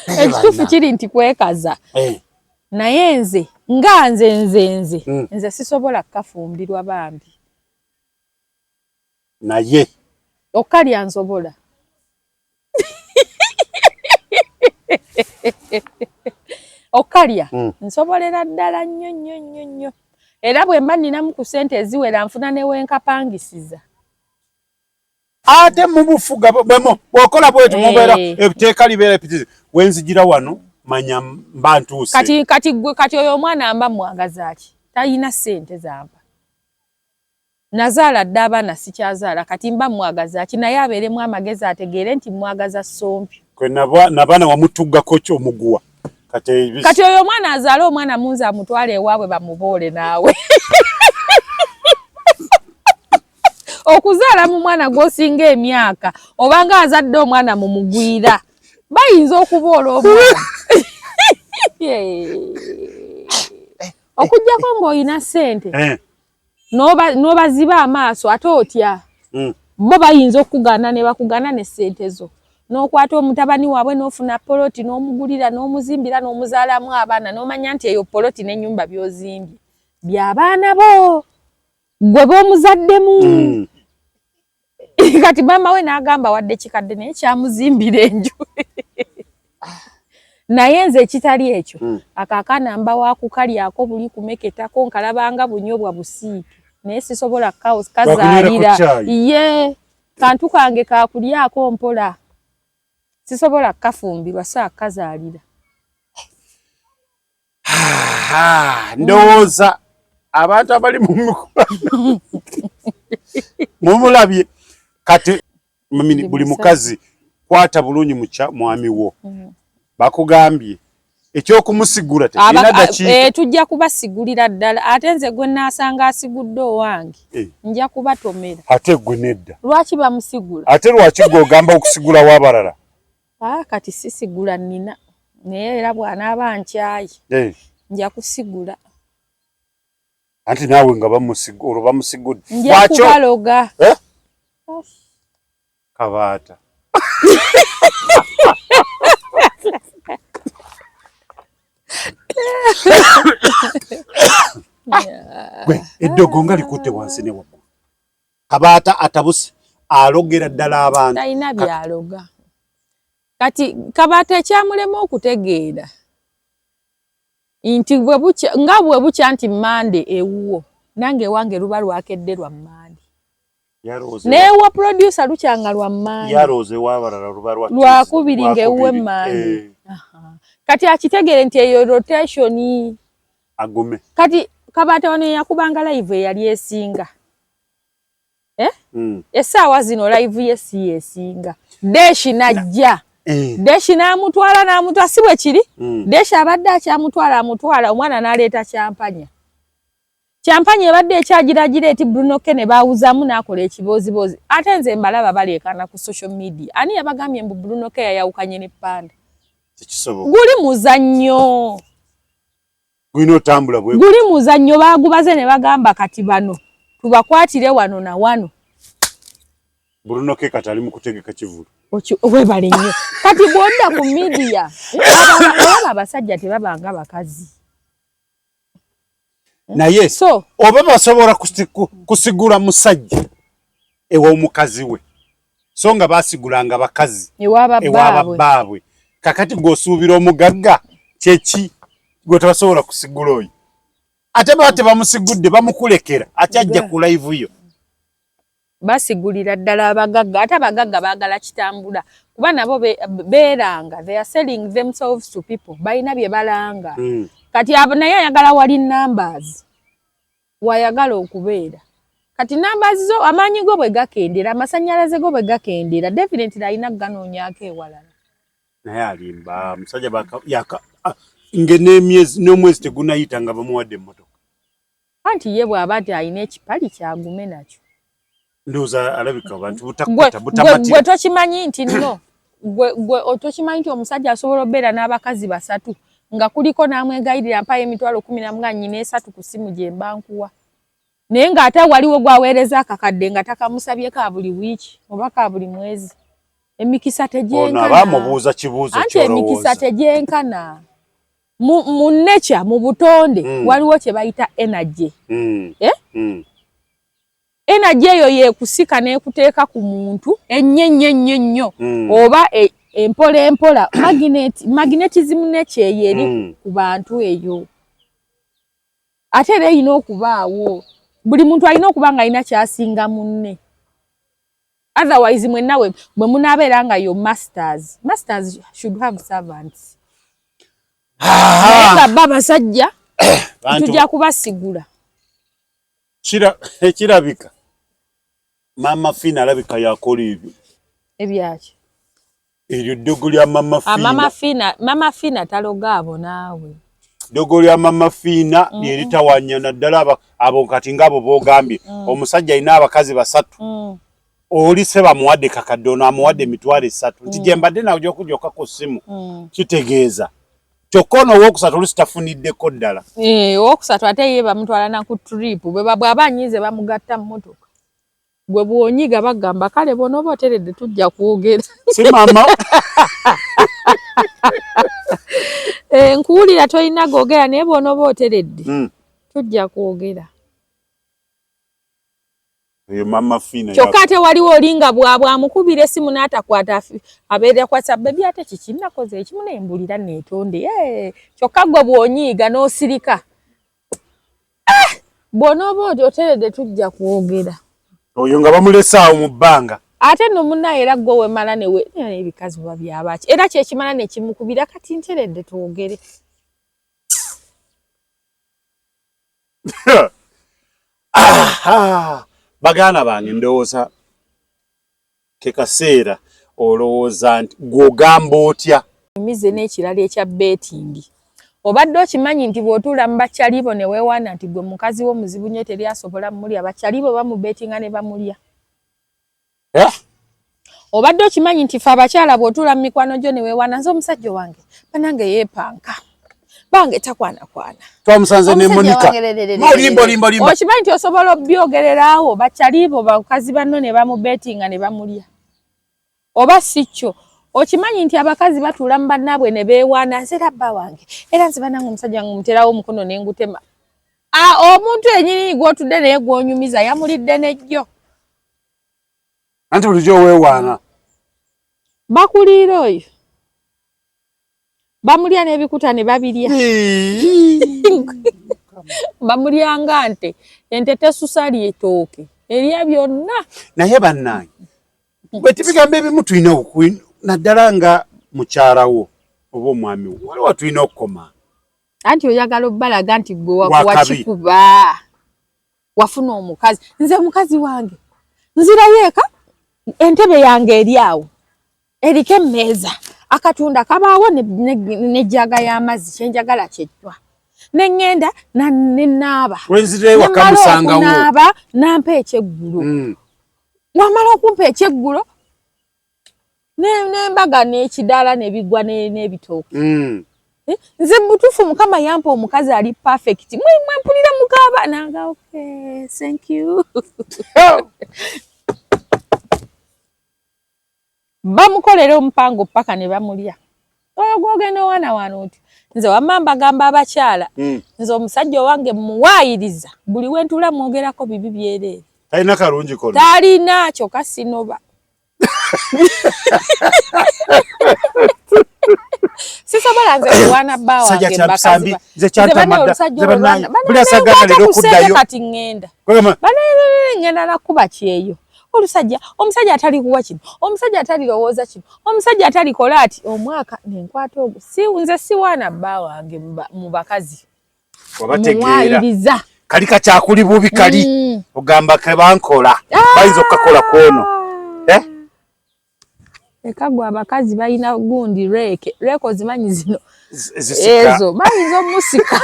ekituufu kiri nti kwekaza naye nze nga nze sisobola kukafumbirwa bambi naye okalya nsobola Okalya nsobolera ddala nnyo era bwe mba nninamu ku ssente eziwera nfuna ne wenkapangisiza ate mubufuga bwokola bwetyo mubeera ebiteeka libeera epitizi wenzigira wano manya mba ntuuse kati oyo omwana mba mwagaza ki talina ssente zampa nazaala dda abaana sikyazaala kati mba mwagaza ki naye abeeremu amagezi ategeere nti mwagaza sompi kwe nabaana wamutuggako ki omuguwa kati oyo omwana azaale omwana munzi amutwale ewaabwe bamuboole naawe okuzaala mu mwana gw'osinga emyaka obanga azadde omwana mu mugwira bayinza okuboola omwana okujjako ng'olina ssente n'obaziba amaaso ate otya bo bayinza okukugaana ne bakugaana ne ssente zo n'okwata omutabani waabwe n'ofuna poloti n'omugulira n'omuzimbira n'omuzaalamu abaana n'omanya nti eyo poloti n'ennyumba by'ozimbye by'abaana bo gwe b'omuzaddemu kati maama we n'agamba wadde kikadde naye kyamuzimbira enju naye nze ekitali ekyo akaakaana mba waakukalyako buli kumeketako nkalabanga bunyobwa busiike naye sisobola kazaalira ye kantu kange kakulyako mpola sisobola kafumbirwa saa kazaalira ndowooza abantu abali mu mikwano mumulabye kati buli mukazi kwata bulungi mwami wo bakugambye ekyokumusigula tekirina dakiika tujja kubasigulira ddala ate nze gwe naasanga asigudde owange nja kubatomera ate gwe nedda lwaki bamusigula ate lwaki gwe ogamba okusigula w'abalala kati sisigula nnina naye era bw'anaaba nkyayi nja kusigula anti naawe nga olwo bamusigudde nja kubaloga kabaata gwe eddogo nga likutte wansi ne waggulu kabaata atabuse alogera ddala abantu talina byaloga kati kabaata ekyamulema okutegeera nti nga bwe bukya nti mmande ewuwo nange ewange luba lwakedde lwa mmande neewa producer lukyanga lwa mmande lwakubiri ng'ewuwe mmande kati akitegeere nti eyo rotation agume kati kabaata wano yakubanga live eyali esinga essaawa zino live ye si yesinga deshi najja deshi n'amutwala si bwe kiri deshi abadde akyamutwala omwana n'aleeta kyampanya ebadde ekyagiragira eti Bruno Kene baawuzamu n'akola ekiboozibozi ate nze mbalaba baleekana ku social media ani yabagambye mbu Bruno Kene yayawukanye ne Panda guli muzannyo gulina otambula bwe guli muzannyo baagubaze ne bagamba kati bano tubakwatire wano na wano Bruno Kene kati ali mu kutegeka kivulu webale nnyo kati bwodda ku media abasajja tebabanga bakazi naye oba basobola kusigula musajja ew'omukazi we so nga basigulanga bakazi ew'ababbaabwe kakati ng'osuubira omugagga kyeki gwe tebasobola kusigula oyo ate baba tebamusigudde bamukulekera akyajja ku live yo basigulira ddala abagagga ate abagagga baagala kitambula kuba nabo beeranga they are selling themselves to people balina bye balanga kati naye ayagala wali numbers wayagala okubeera kati numbers zo amaanyi go bwe gakendera amasannyalaze go bwe gakendera definitely alina ganoonyaako ewalala naye alimba musajja n'omwezi tegunayita nga bamuwadde emmotoka anti ye bw'aba nti alina ekipali kyagume nakyo ndowooza alabika abantu gwe tokimanyi nti nno gwe tokimanyi nti omusajja asobola obeera n'abakazi basatu nga kuliko n'amwegayirira mpayo emitwalo 10 nnyina 3 ku ssimu gye mbankuwa naye ng'ate waliwo gwaweereza akakadde nga takamusabye ka buli wiiki oba ka buli mwezi emikisa tegyenkana abamubuuza kibuuzo anti emikisa tegyenkana mu nature mu butonde waliwo kye bayita energy energy eyo yeekusika n'ekuteeka ku muntu ennyo oba empola magnetism nekyeyo eri ku bantu eyo ate era erina okubaawo buli muntu alina okuba nga alina kyasinga munne otherwise mwennawe bwe munaabeera nga yo masters should have servants naye nga bba basajja tujja kubasigula ekirabika Mama Fina alabika yakola ebyo ebyaki eryo ddogo lya Mama Fina taloga abo naawe ddogo lya Mama Fina lyeritawanya naddala abo kati ngabo boogambye omusajja alina abakazi 3 oli se bamuwadde kakadde amuwadde emitwalo 3 nti gye mbadde nawe gy'okujjoka ku ssimu kitegeeza kyokka ono owookusatu olusitafuniddeko ddala owookusatu ate ye bamutwala na ku trip bw'aba anyiize bamugatta mu mmotoka gwe bw'onyiga bagamba kale bw'onooba oteredde tujja kwogera si mama nkuwulira tolina googera naye bw'onooba oteredde tujja kwogera Mama Fina kyokka ate waliwo olinga bw'amukubira essimu n'atakwata abeera kwasa bebi ate kiki nakoze ekimu nembulira neetonde kyokka gwe bw'onyiiga n'osirika bw'onooba oteredde tujja kwogera oyo nga bamulese awo mu bbanga ate no munnaye era gwe wemala ebikazi buba byabaki era kyekimala nekimukubira kati nteredde twogere baganda bange ndowooza ke kaseera olowooza nti gw'ogamba otya mize n'ekirala ekya betingi obadde okimanyi nti bw'otuula mu bakyalibo ne weewaana nti gwe mukazi wo muzibu nnyo teri asobola mumulya bakyalibo bamubetinga ne bamulya obadde okimanyi nti fe abakyala bw'otuula mu mikwano gyo ne weewaana nze omusajja wange banange yeepanka bange takwanakwana twamusanze ne Monica limbo okimanyi nti osobola obyogererawo bakyalibo bakazi banno ne bamubetinga ne bamulya oba si kyo okimanyi nti abakazi batuula mu bannaabwe ne beewaana nze labba wange era nze banange omusajja wange muterawo omukono ne ngutema omuntu ennyini gw'otudde naye gw'onyumiza yamulidde nejjo anti bulijjo weewaana bakuliira oyo bamulya n'ebikuta ne babirya bamulya nga nte ente tesusa lyetooke erya byonna naye bannange bwe tubigamba ebimu tulina naddala nga mukyalawo oba omwami wo waliwo tulina okukoma anti oyagala obbalaga nti gwe wakikuba wafuna omukazi nze omukazi wange nzirayo eka entebe yange eri awo eriko emmeeza akatunda kabaawo n'ejjaga y'amazzi kyenjagala kyenywa neŋŋenda nenaaba wenzire wakamusangawo naaba nampa ekyeggulo wamala okumpa ekyeggulo n'embaga n'ekidaala n'ebigwa n'ebitooke nze butuufu mukama yampa omukazi ali perfect mwempulira mukaaba nanga okay thank you bamukolera omupango paka ne bamulya oyo gwogenda owaana wano nti nze wamma mbagamba abakyala nze omusajja owange muwaayiriza buli wentuula mwogerako bibi byereere talina kalungi konna talina kyokka sinoba sisobola nze kuwaana bba wange mbakazi kati ŋŋenda ŋŋenda nakuba kyeyo omusajja atali kuwa kino omusajja atali lowooza kino omusajja atali kola ati omwaka nenkwata ogwo nze siwaana bba wange mu bakazi muwaayiriza kali kakyakuli bubi kali ogamba ke bankola bayinza okukakola kwono eka gwe abakazi balina gundi reeko ozimanyi zino ezo bayinza omusika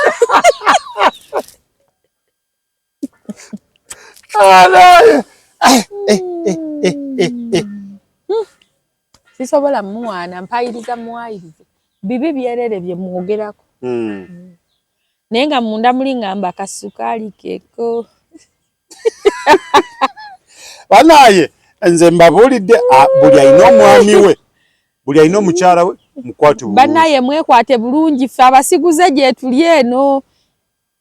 sisobola muwaana mpayiriza muwayirize bibi byerere bye mwogerako naye nga munda muli ngamba akasukaali keeko banaye nze mbabuulidde buli alina omwami we buli alina omukyala we mukwate bulungi banaye mwekwate bulungi ffe abasiguze gye tuli eno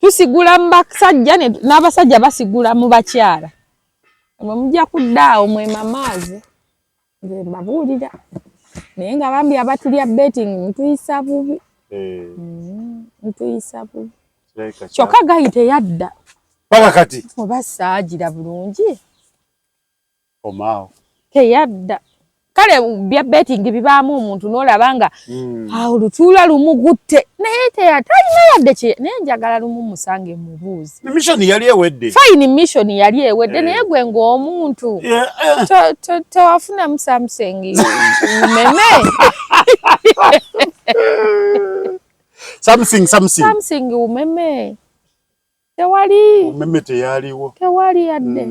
tusigula mu basajja n'abasajja basigula mu bakyala mwe mujja kuddaawo mwema maazi nze mbabuulira naye nga bambi abatulya betting ntuyisa bubi ntuyisa bubi kyokka gayi teyadda paka kati oba saagira bulungi omaawo teyadda kale bya betting bibaamu omuntu n'olaba nga olutuula lumugutte naye talina yadde kye naye njagala lumu musange mubuuzi mission yali ewedde fine mission yali ewedde naye gwe ng'omuntu tewafunamu Samsung umeme Samsung umeme tewali umeme teyaliwo tewali yadde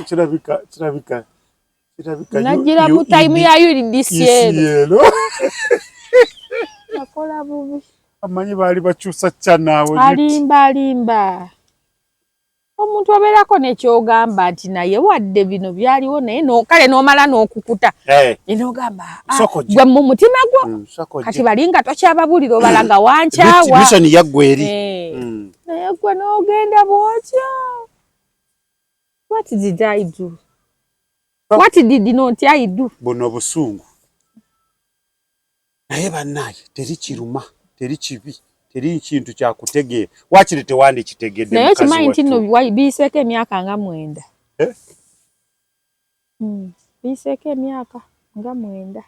kirabika nagira mu time ya UDCL nakola bubi amanyi bali bakyusa channel alimba omuntu oberako nekyogamba nti naye wadde bino byaliwo naye kale n'omala n'okukuta n'ogamba gwe mu mutima gwo kati balinga tokyababulira obalaga wankyawa mission yaggweri naye gwe n'ogenda bwotyo. What did I do? What did not I do? Bono busungu. Naye bannaye teri kiruma, teri kibi, teri kintu kya kutegeera. Wakiri tewandi kitegedde naye kimanyi nti no biseeko emyaka nga 9. Biseeko emyaka nga 9.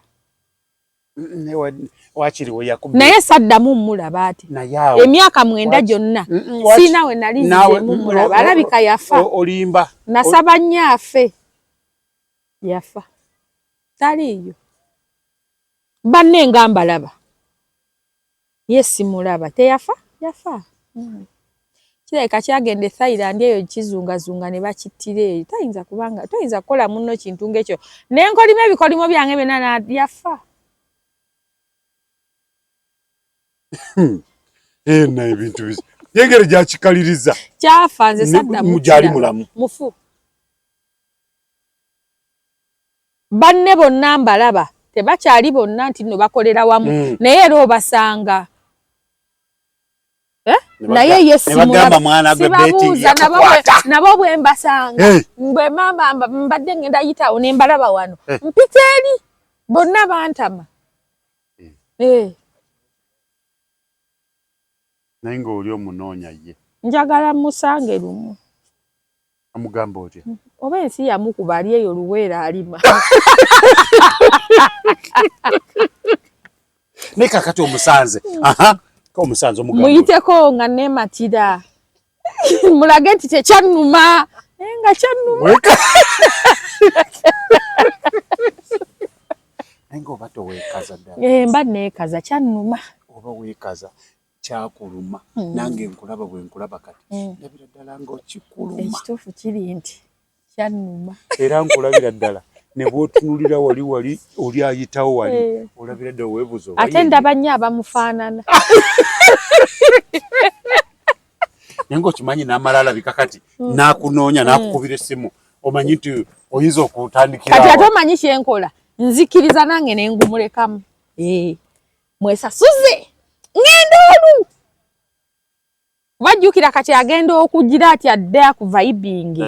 Wakiri we yakubye. Naye saddamu mulaba ati. Emyaka 9 gyonna. Sina we nalize mu mulaba. Alabika yafa. Olimba. Nasaba nnyafe. Yafa. Taliyo. Banne ngamba laba. Yesi mulaba. Teyafa? Yafa. Kireka kyagende Thailand eyo kizungazunga ne bakittire. Tayinza kubanga, toyinza kukola munno kintu ngekyo. Nenkolimo ebikolimo byange bena yafa. Na ebintu bizi. Yengere gyakikaliriza. Kyafa nze sadda mujali mulamu. Mufu. Banne bonna mbalaba. Tebakyali bonna nti no bakolera wamu. Naye era obasanga. Naye yesi mulaba mwana gwe betting yakwata. Nabo bwe mbasanga. Mbwe mama mbadde ngenda yitawo ne mbalaba wano. Mpiteri. Bonna bantama. Nainga oli omunoonya ye. Njagala musange lumu. Amugamba otya? Oba ensi yamukuba ali eyo luweera alima. Ne kakati omusanze. Ko omusanze omugamba. Muyiteko nga nematira. Mulage nti tekyannuma. Nga kyannuma. Nainga oba toweekaza ddala. Mba neekaza kyannuma. Oba weekaza. Kyakuluma nange nkulaba bwe nkulaba kati ndabira ddala nga okikuluma ekituufu kiri nti kyannuma era nkulabira ddala ne bw'otunulira wali oli ayitawo wali olabira ddala weebuzo ate ndaba nnyo abamufaanana naye ng'okimanyi n'amala alabika kati n'akunoonya n'akukubira essimu omanyi nti oyinza okutandikira kati ate omanyi kyenkola nzikiriza nange ne ngumulekamu mwesasuze ngendo olu wajjukira kati agenda okugira ati adde akuvibing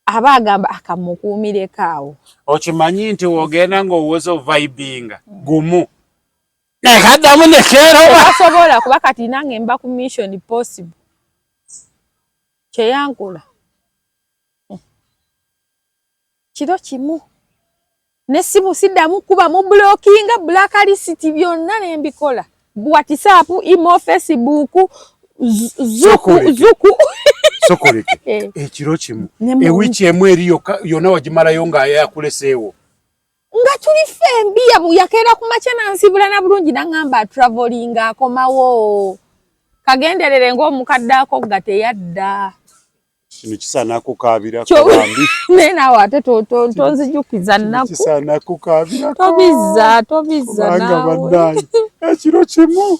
aba agamba akamukuumireko awo okimanyi nti wogenda ng'owooza ovibinga gumu nekaddamu nekeeroba asobola kuba kati nange mba ku mission possible kyeyankola kiro kimu nessimu siddamu kuba mu blockinga blacklist byonna ne mbikola WhatsApp, imo, Facebook, zuku. Sokoleke. Ekiro kimu. Ewichi emu eri yonna wagimalayo nga yakuleseewo. Nga tuli fembi yakera ku makya nsibula na bulungi nangamba traveling akomawo. Kagenderere ng'omukadde ako nga teyadda. Kino kisaana kukaabira kabambi. Nena wate tonzijukiza nnaku. Kisaana kukaabira. Tobiza nawe. Ekiro kimu.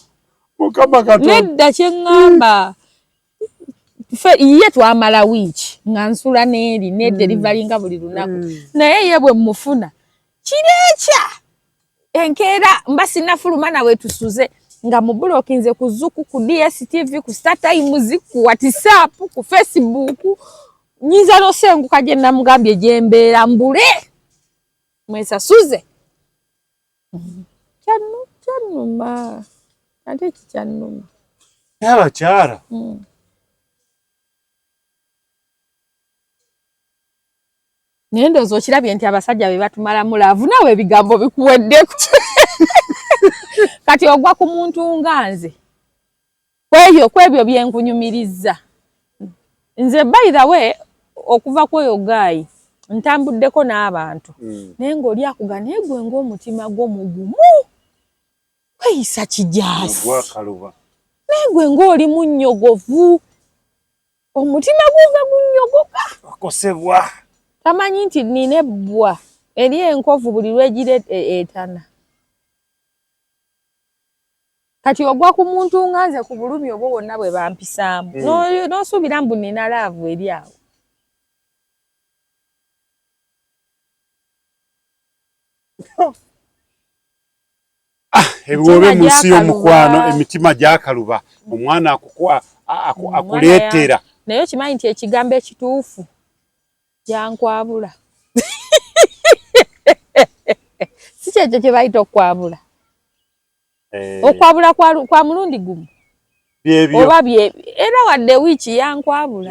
Mukama Katonda. Nedda kyeŋŋamba. Ye twamala wiiki nga nsula n'eri ne delivery nga buli lunaku. Naye ye bwe mufuna. Kireekya. Enkeera mba sinnafuluma nawe tusuze. Nga mubulokinze ku Zuku, ku DSTV, ku StarTimes, ku WhatsApp, ku Facebook. Nyinza nosenguka gye namugambye gye mbeera mbule. mwesasuze Kyanuma ate kyanuma abakyala naye ndowooza okirabye nti abasajja be batumala mulaavu naawe ebigambo bikuweddeko kati ogwa ku muntu nga nze kwebyo byenkunyumirizza nze by the way okuva kweyo gaayi ntambuddeko n'abantu naye ng'oli akuga naye gwe ng'omutima gwo mugumu weyisa kijaasi naye gwe ng'oli munnyogovu omutima guva gunnyogoka akosebwa tamanyi nti nina ebbwa eri enkovu buli lwegire etana kati ogwa ku muntu nga nze ku bulumi obwo bwonna bwe bampisaamu n'osuubira mbu nina laavu eri awo ebiwobe mu nsi y'omukwano emitima gyakaluba omwana akuleetera naye okimanyi nti ekigambo ekituufu jankwabula si kyekyo kye bayita okwabula okwabula kwa mulundi gumu oba era wadde wiiki yankwabula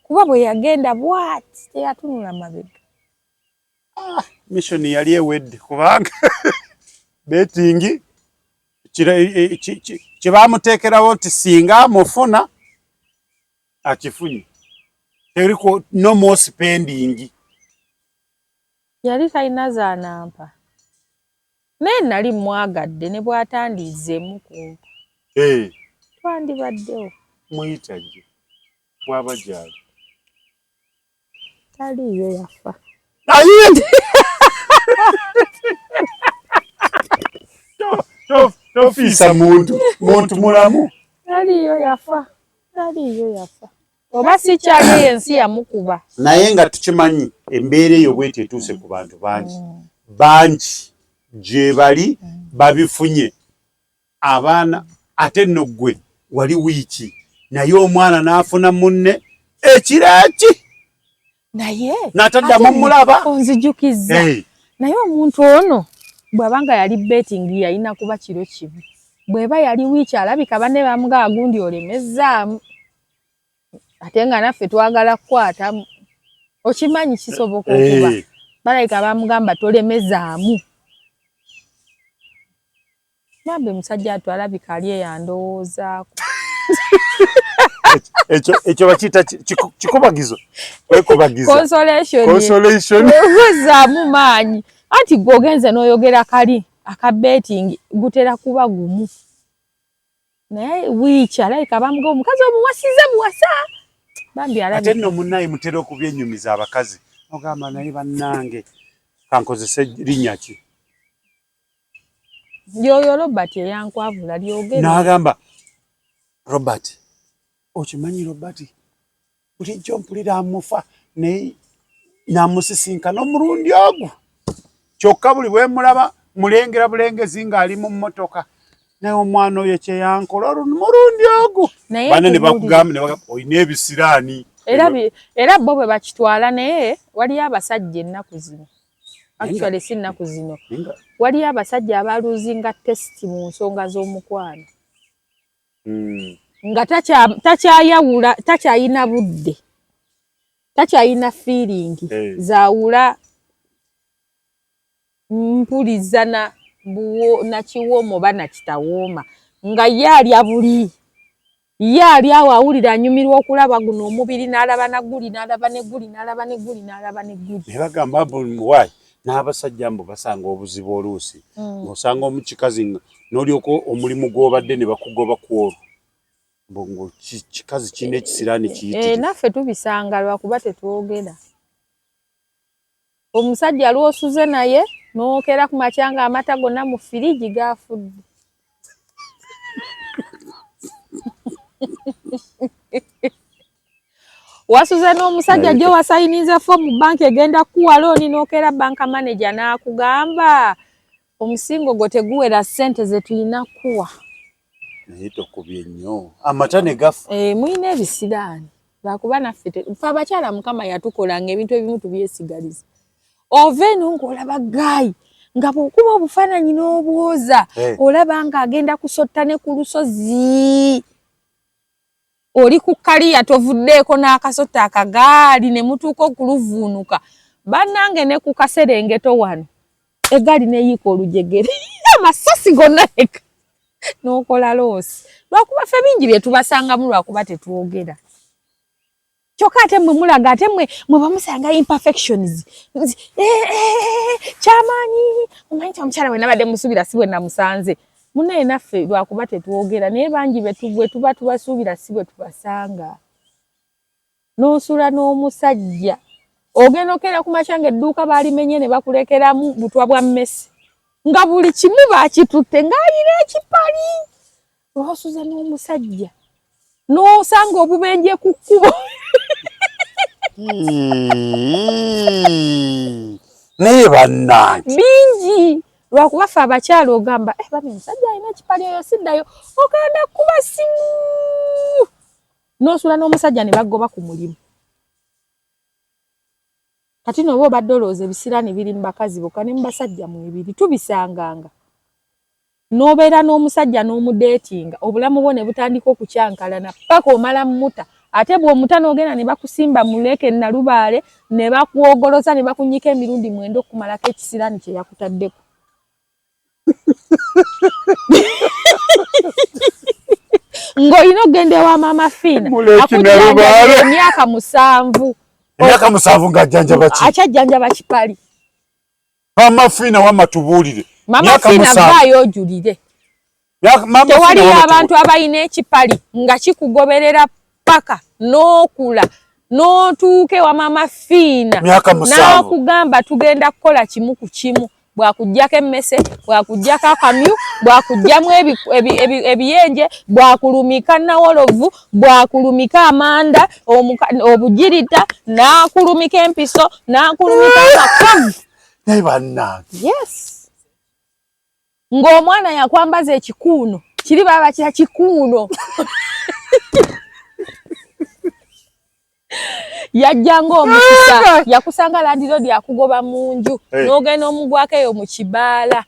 kuba bwe yagenda bwati teyatunula mabega mission yali ewedde kubanga betingi kye bamuteekerawo nti singa amufuna akifunye teriko no more spending yali talina zaanampa naye nali mwagadde ne bw'atandizeemu kumpa twandibaddewo muyitagye bwaba gyali taliiyo yafa tofiisa muntu mulamu taliiyo yafa oba si kyali ensi yamukuba naye nga tukimanyi embeera eyo bweti etuuse ku bantu bangi gye bali babifunye abaana ate nno ggwe wali wiiki naye omwana n'afuna munne ekiraki naye n'ataddamu mulaba onzijukiza naye omuntu ono bw'abanga yali betting yalina kuba kiro kimu bw'eba yali wiiki alabika banne bamugaa gundi olemezzaamu ate nga naffe twagala kukwatamu okimanyi kisoboka okuba balayika bamugamba tolemezaamu nambe musajja atwalabika ali eyandowoozaako ekyo bakiyita kikubagizo consolation wezaamu maanyi anti gwogenze n'oyogera kali akabeting gutera kuba gumu naye wiiki alabika bamuga omukazi omuwasize muwasa bambi alabika ate nno munnaye mutera okubyenyumiza abakazi ogamba naye bannange kankozese linnya ki yoyo Robert eyankwavula lyogere n'agamba Robert okimanyi Robert bulijjo mpulira amufa naye namusisinkana omulundi ogwo kyokka buli bwe mulaba mulengera bulengezi ng'ali mu mmotoka naye omwana oyo kyeyankola omulundi ogwo bana ne bakugamba olina ebisiraani era bo bwe bakitwala naye waliyo abasajja ennaku zino actually si nnaku zino waliyo abasajja abaluzinga test mu nsonga z'omukwano nga takyayawula takyayina budde takyayina feeling zaawula mpulizana nakiwooma oba nakitawooma nga ye alya buli ye ali awo awulira anyumirwa okulaba guno omubiri n'alaba naguli n'alaba neguli n'alaba neguli n'alaba neguli ne bagamba muwaayi n'abasajja mbu basanga obuzibu oluusi ng'osanga omukikazi n'olyoko omulimu gw'obadde ne bakugoba ku olwo bongo kikazi kirina ekisiraani kiyitire naffe tubisanga lwakuba tetwogera omusajja lw'osuze naye n'okera ku makya nga amata gonna mu firiji gaafudde wasuze n'omusajja gye wasayiniza fomu banka egenda kuwa looni n'okera banka manager n'akugamba omusingo gwo teguwera ssente ze tulina kuwa naye tokubye nnyo amata ne gafa mulina ebisiraani lwakuba naffe fe abakyala mukama yatukolanga ebintu ebimu tubyesigaliza oveno ngolaba gayi nga bwokuba obufaananyi n'obwoza olaba nga agenda kusotta ne ku lusozi oli ku kaliya tovuddeeko n'akasota akagaali ne mutuuka okuluvuunuka bannange ne ku kaserengeto wano eggaali neeyiika olujegere amasasi gonna eka n'okola loosi lwakuba ffe bingi bye tubasangamu lwakuba tetwogera kyokka ate mmwe mulaga ate mmwe bamusanga imperfections kyamaanyi omanyi nti omukyala we nabadde musuubira si bwe namusanze munaye naffe lwakuba tetwogera naye bangi bwe tuba tubasuubira si bwe tubasanga n'osula n'omusajja ogenda okera ku makya ng'edduuka baalimenye ne bakulekeramu butwa bwa mmesi nga buli kimu baakitutte ng'alina ekipali lw'osuza n'omusajja n'osanga obubenje ku kkubo naye bannange bingi lwakuba ffe abakyala ogamba bami omusajja alina ekipali eyo siddayo ogenda kuba simu n'osula n'omusajja ne bagoba ku mulimu kati n'oba obadde olowooza ebisiraani biri mu bakazi bokka ne mu basajja mwebiri tubisanganga n'obeera n'omusajja n'omudeetinga obulamu bwo ne butandika okukyankalana paka omala mmuta ate bw'omuta n'ogenda ne bakusimba mu leeke nalubaale ne bakwogoloza ne bakunyika emirundi 9 okumalako ekisiraani kye yakutaddeko ng'olina okgenda ewa maama Fiina akujjanjabira emyaka 7 emyaka 7 ng'ajjanjaba ki akyajjanjaba kipali maama Fiina wamma tubuulire maama Fiina vaayo ojulire tewaliyo abantu abalina ekipali nga kikugoberera paka n'okula n'otuuka ewa maama Fiina n'akugamba tugenda kukola kimu ku kimu bwakuggyako emmese bwakuggyako akamyu bwakugyamu ebiyenje bwakulumika nawolovu bwakulumika amanda obugirita n'akulumika empiso n'akulumika amakavu naye bannange yes ng'omwana yakwambaza ekikuuno kiri baba kya kikuuno yajjanga omukisa yakusanga landiroodi akugoba mu nju n'ogenda omugwako eyo mu kibaala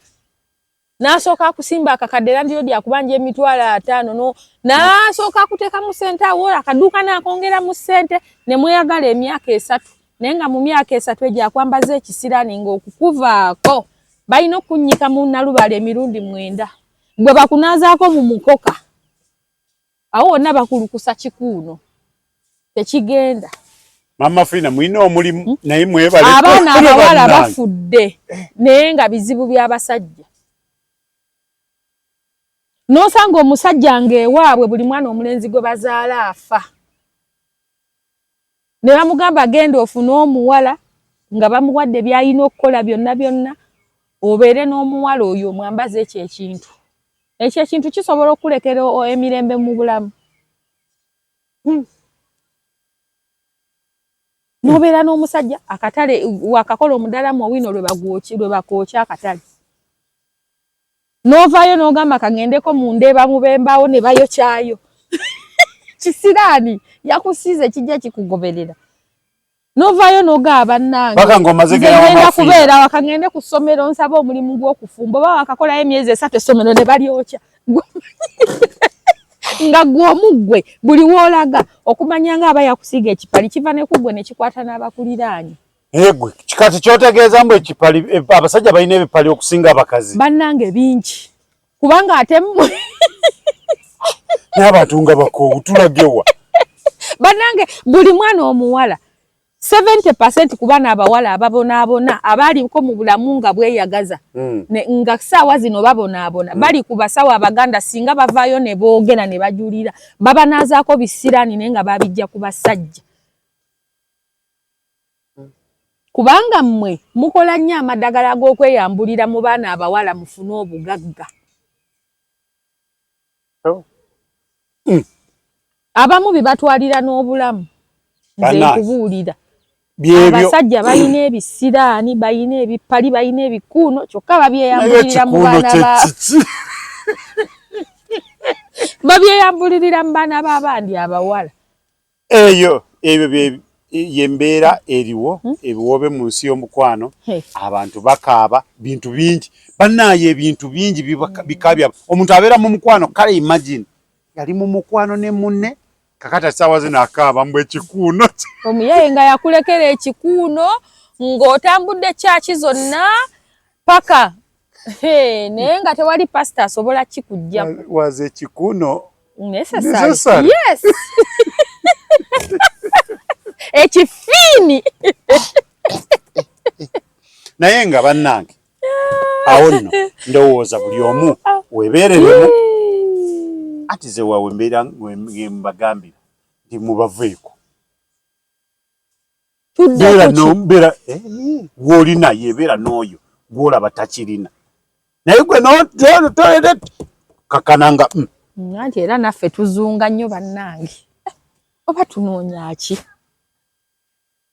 n'asooka akusimba akakadde landiroodi akubanja $50 n'asooka akuteeka mu ssente awo akaduuka n'akongera mu ssente ne mweyagala emyaka 3 naye nga mu myaka 3 egyo akwambaza ekisiraani ng'okukuvaako balina okunnyika mu nalubaale emirundi 9 bwe bakunaazaako mu mukoka awo wonna bakulukusa kikuuno tekigenda maama Fiina mulina omulimu naye mwebale abaana abawala bafudde naye nga bizibu by'abasajja n'osanga omusajja ng'ewaabwe buli mwana omulenzi gwe bazaala afa ne bamugamba agenda ofune omuwala nga bamuwadde by'alina okukola byonna obeere n'omuwala oyo omwambaze ekyo ekintu kisobola okulekera emirembe mu bulamu n'obeera n'omusajja akatale wakakola omudalamu owino lwe bakwokya akatale n'ovaayo n'ogamba kaŋŋendeko mu ndeeba mu bembaawo ne bayokyayo kisiraani yakusiize kijja kikugoberera n'ovaayo n'ogaba bannange ngenda kubeera wakaŋŋende ku ssomero nsaba omulimu gw'okufumba oba wakakolayo emyezi 3 essomero ne balyokya nga gw'omuggwe buli w'olaga okumanya nga aba yakusiiga ekipali kiva ne ku ggwe ne kikwata n'abakuliraanye egwe kikati kyotegeeza mbu ekipali abasajja balina ebipali okusinga abakazi bannange bingi kubanga ate mmwe n'abantu nga bakoowu tulagewa bannange buli mwana omuwala 70% ku baana abawala ababonaabona abaaliko mu bulamu nga bweyagaza nga ssaawa zino babonaabona bali ku basawo abaganda singa bavaayo ne boogera ne bajulira babanaazaako bisiraani naye nga babijja ku basajja kubanga mmwe mukola nnyo amadagala g'okweyambulira mu baana abawala mufune obugagga abamu bibatwalira n'obulamu nze nkubuulira abasajja balina ebisiraani balina ebipali balina ebikuuno kyokka babyeyambulirira mu babyeyambulirira mu baana b'abandi abawala ebyo yembeera eriwo ebiwobe mu nsi y'omukwano abantu bakaaba bintu bingi bannaaye ebintu bingi bikabya omuntu abeera mu mukwano kale imagine yali mu mukwano ne munne kakata sawa zino akaaba mbwe ekikuuno omuyaye nga yakulekera ekikuuno ng'otambudde kyaki zonna paka naye nga tewali pasita asobola kikujjamu waze ekikuuno necessary yes ekifiini naye nga bannange awo nno ndowooza buli omu weebeereremu ati ze waawe mbeera mbagambira nti mubaveeko beera gw'olina yeebeera n'oyo gw'olaba takirina naye gwe notoere kakananga anti era naffe tuzunga nnyo bannange oba tunoonya ki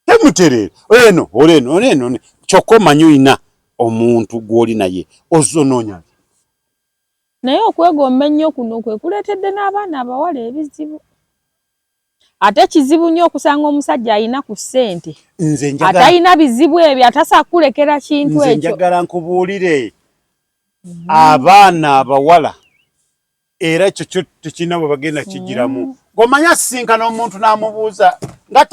temuterere oleno kyokka omanyi olina omuntu gw'oli naye ozonoonya naye okwegomba ennyo kuno kwe kuleetedde n'abaana abawala ebizibu ate kizibu nnyo okusanga omusajja alina ku ssente ate alina bizibu ebyo atasa kulekera kintu ekyo. Nze njagala nkubuulire abaana abawala era ekyo kyo tekirina bwe bagenda kigiramu ng'omanya asisinkana omuntu n'amubuuza nga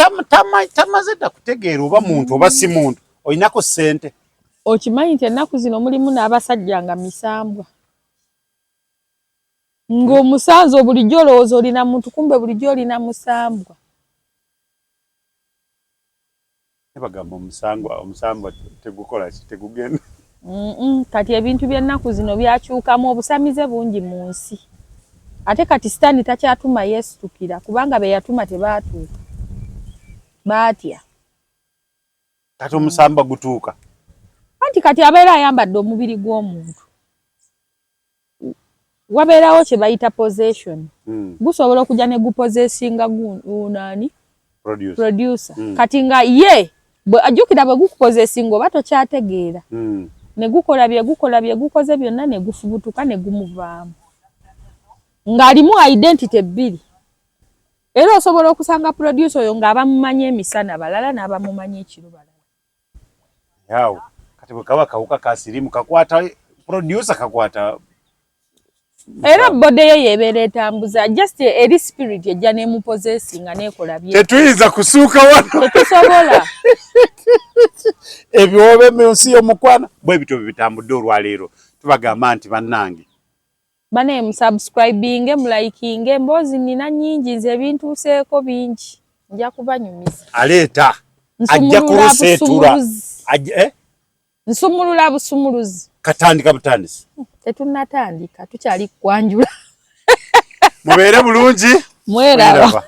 tamaze dda kutegeera oba muntu oba si muntu olinako ssente. Okimanyi nti ennaku zino mulimu n'abasajja nga misambwa ng'omusanzo bulijjo olowooza olina muntu kumbe bulijjo olina musambwa. Bagamba omusambwa tegukola ki tegugenda. Kati ebintu by'ennaku zino byakyukamu obusamize bungi mu nsi. Ate kati sitaani takyatuma yeesitukira kubanga be yatuma tebaatuuka. Baatya. Kati omusambwa gutuuka. Anti kati abeera ayambadde omubiri gw'omuntu. Wabeerawo kye bayita possession. Gusobola okujja ne gupossessinga gunaani? Producer. Kati nga ye ajjukira bwe gukupossessinga oba tokyategeera. Ne gukola bye gukoze byonna ne gufubutuka ne gumuvaamu. Ng'alimu identity bbiri. Era osobola okusanga producer oyo ng'abamumanyi emisana balala n'abamumanyi ekiro balala. Yawo kati bwe kaba kawuka ka sirimu kakwata producer kakwata. Era bode ye yebeera etambuza just eri spirit ejja n'emupossessinga n'ekola bye. Tetuyinza kusuuka wano. Tetusobola. Ebiwobe mu nsi y'omukwana bwe bityo bitambudde olwaleero tubagamba nti bannange bane musubscribinge mulikinge mbozi nina nnyingi nze ebintuuseeko bingi nja kubanyumiza. Aleeta ajja kuruseetura nsumulula busumuluzi katandika butandisi tetunnatandika tukyali kwanjula mubeere bulungi mweraba.